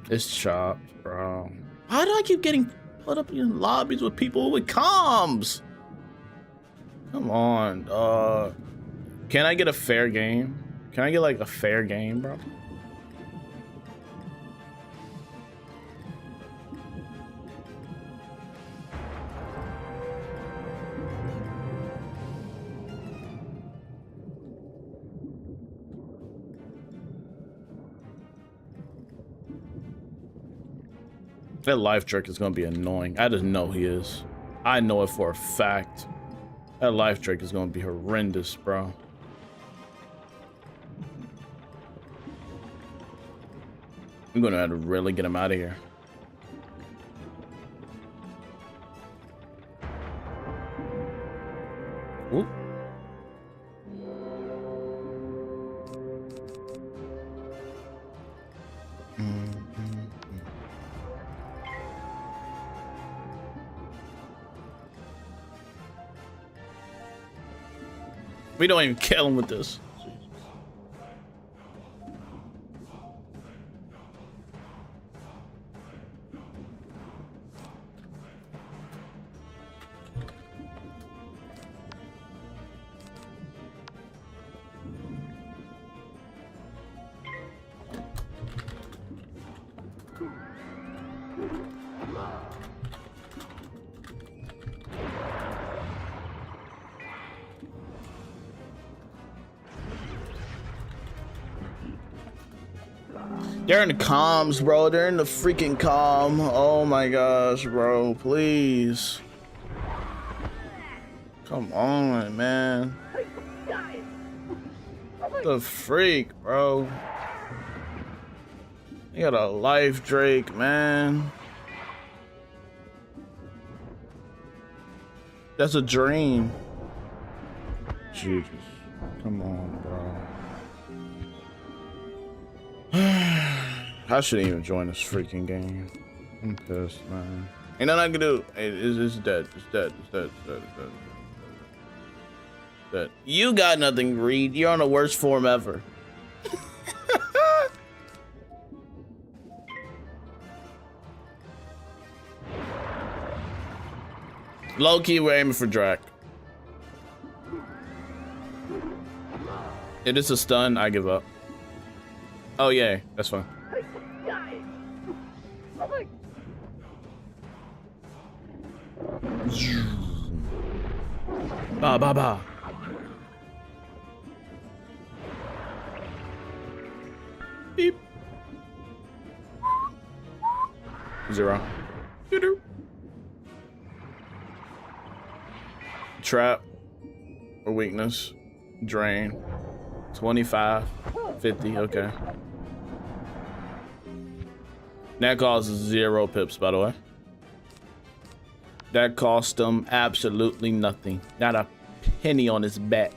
It's chopped, bro. How do I keep getting put up in lobbies with people with comms? Come on. Can I get a fair game? Can I get like a fair game, bro? That life trick is gonna be annoying. I just know he is. I know it for a fact. That life trick is gonna be horrendous, bro. I'm gonna have to really get him out of here. Whoop. We don't even kill him with this. They're in the comms, bro. They're in the freaking comm. Oh my gosh, bro. Please. Come on, man. The freak, bro. You got a life Drake, man. That's a dream. Jesus. Come on, bro. I shouldn't even join this freaking game. I'm pissed, man. Ain't nothing I can do. It's dead. It's dead. It's dead. It's dead. It's dead. It's dead. You got nothing, Reed. You're on the worst form ever. Low key, we're aiming for Drac. It is a stun. I give up. Oh, yeah. That's fine. Ba ba ba. Beep. 0. Doo-doo. Trap or weakness. Drain. 25. 50. Okay. That causes 0 pips, by the way. That cost him absolutely nothing. Not a penny on his back.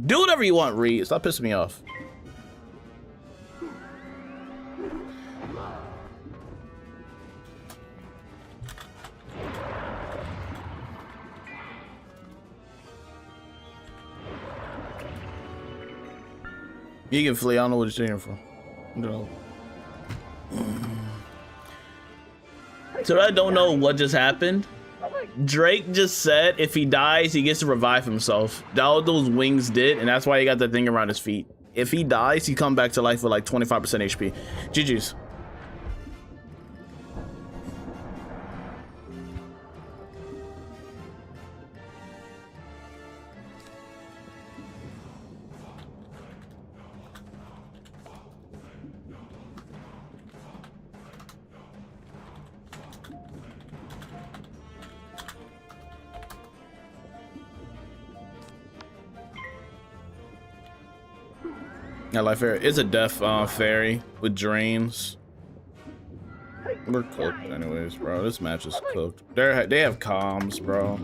Do whatever you want, Reed. Stop pissing me off. You can flee. I don't know what you're saying for. No. So I don't know what just happened. Drake just said if he dies, he gets to revive himself. That's what those wings did, and that's why he got that thing around his feet. If he dies, he come back to life with like 25% HP. GG's. Yeah, life fairy is a death fairy with drains. We're cooked anyways, bro. This match is cooked. They have comms, bro.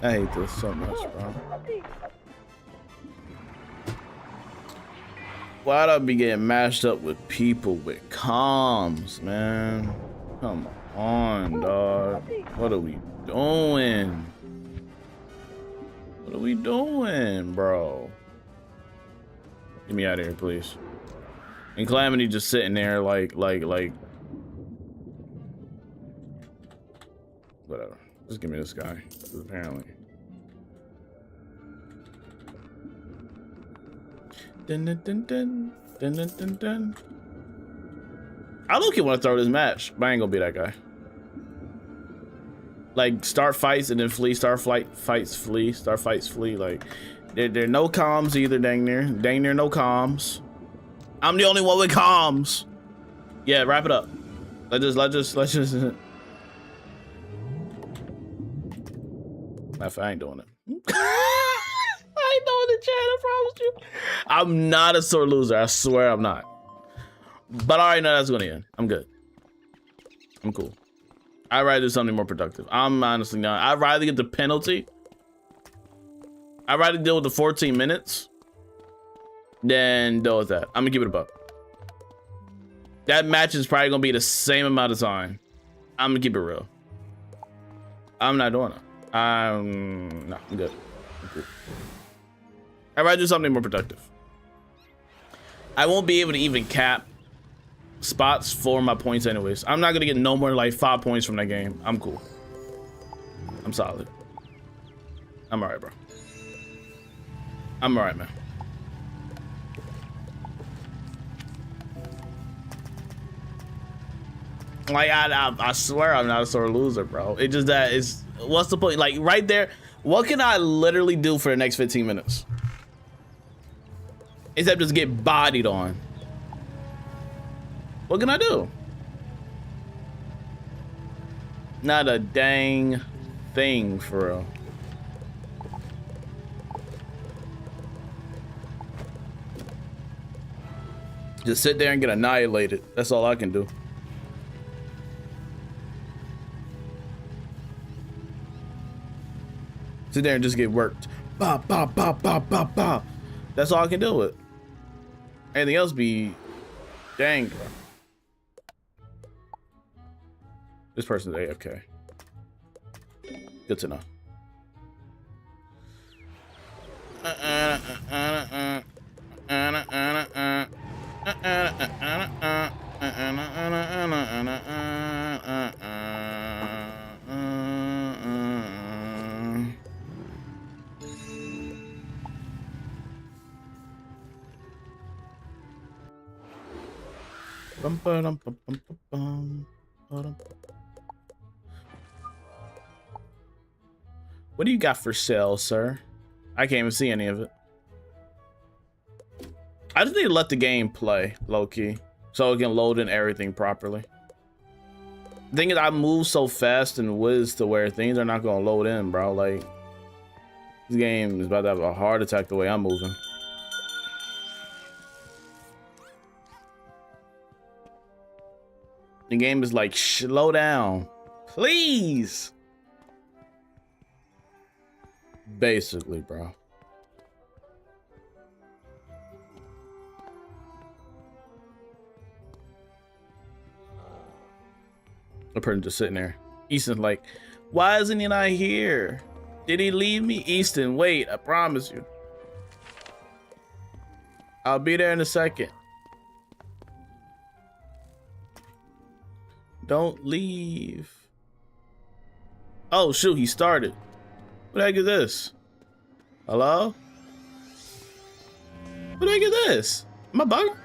I hate this so much, bro. Why'd I be getting mashed up with people with comms, man? Come on, dog. What are we doing? What are we doing, bro? Get me out of here, please. And Calamity just sitting there like whatever. Just give me this guy, apparently. Dun, dun, dun, dun, dun, dun, dun, dun. I low-key want to throw this match, but I ain't gonna be that guy. Like, start fights and then flee, start fights, flee, start fights, flee. Like, there are no comms either, dang near no comms. I'm the only one with comms. Yeah, wrap it up. Let's just. I ain't doing it. I ain't doing it, Chad, I promise you. I'm not a sore loser, I swear I'm not. But I already know that's gonna end. I'm good. I'm cool. I'd rather do something more productive. I'm honestly not. I'd rather get the penalty. I'd rather deal with the 14 minutes than deal with that. I'm gonna give it a buck. That match is probably gonna be the same amount of time. I'm gonna keep it real. I'm not doing it. No, I'm good. I'm cool. I'd rather do something more productive. I won't be able to even cap spots for my points anyways. I'm not gonna get no more than like 5 points from that game. I'm cool. I'm solid. I'm alright, bro. I'm alright, man. Like, I swear I'm not a sore loser, bro. It just that is, what's the point? Like, right there, what can I literally do for the next 15 minutes? Except just get bodied on. What can I do? Not a dang thing, for real. Just sit there and get annihilated. That's all I can do. Sit there and just get worked. Bop, bop, bop, bop, bop, bop. That's all I can deal with. Anything else be dang, bro. This person's AFK. Good to know. What do you got for sale, sir? I can't even see any of it. I just need to let the game play, low-key, so it can load in everything properly. The thing is, I move so fast in Wiz to where things are not gonna load in, bro. Like, this game is about to have a heart attack the way I'm moving. The game is like, slow down, please. Basically, bro. A person just sitting there. Easton's like, why isn't he not here? Did he leave me? Easton, wait, I promise you. I'll be there in a second. Don't leave. Oh, shoot, he started. What the heck is this? Hello? What the heck is this? Am I bugging?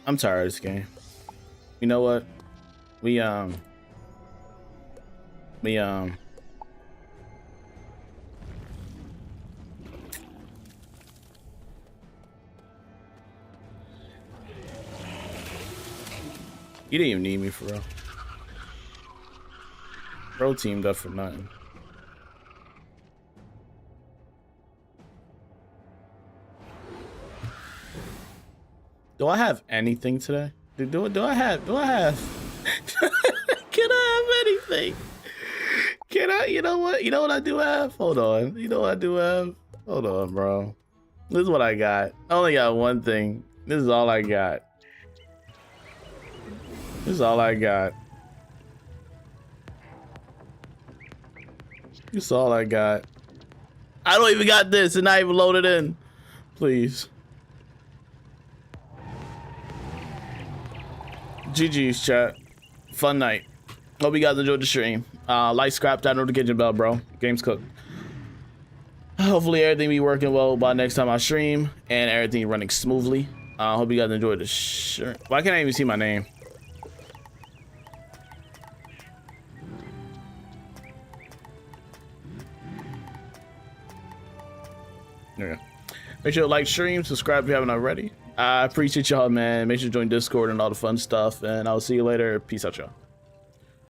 I'm tired of this game. You know what? You didn't even need me for real. Bro teamed up for nothing. Do I have anything today? Do I have? Can I have anything? Can I? You know what? You know what I do have? Hold on. You know what I do have? Hold on, bro. This is what I got. I only got one thing. This is all I got. This is all I got. This is all I got. I don't even got this and not even loaded in. Please. GG's, chat. Fun night. Hope you guys enjoyed the stream. Like, subscribe, that notification bell, bro. Game's cooked. Hopefully everything be working well by next time I stream and everything running smoothly. Hope you guys enjoyed the stream. Why can't I even see my name? Yeah. Make sure to like, stream, subscribe if you haven't already. I appreciate y'all, man. Make sure to join Discord and all the fun stuff, and I'll see you later. Peace out, y'all.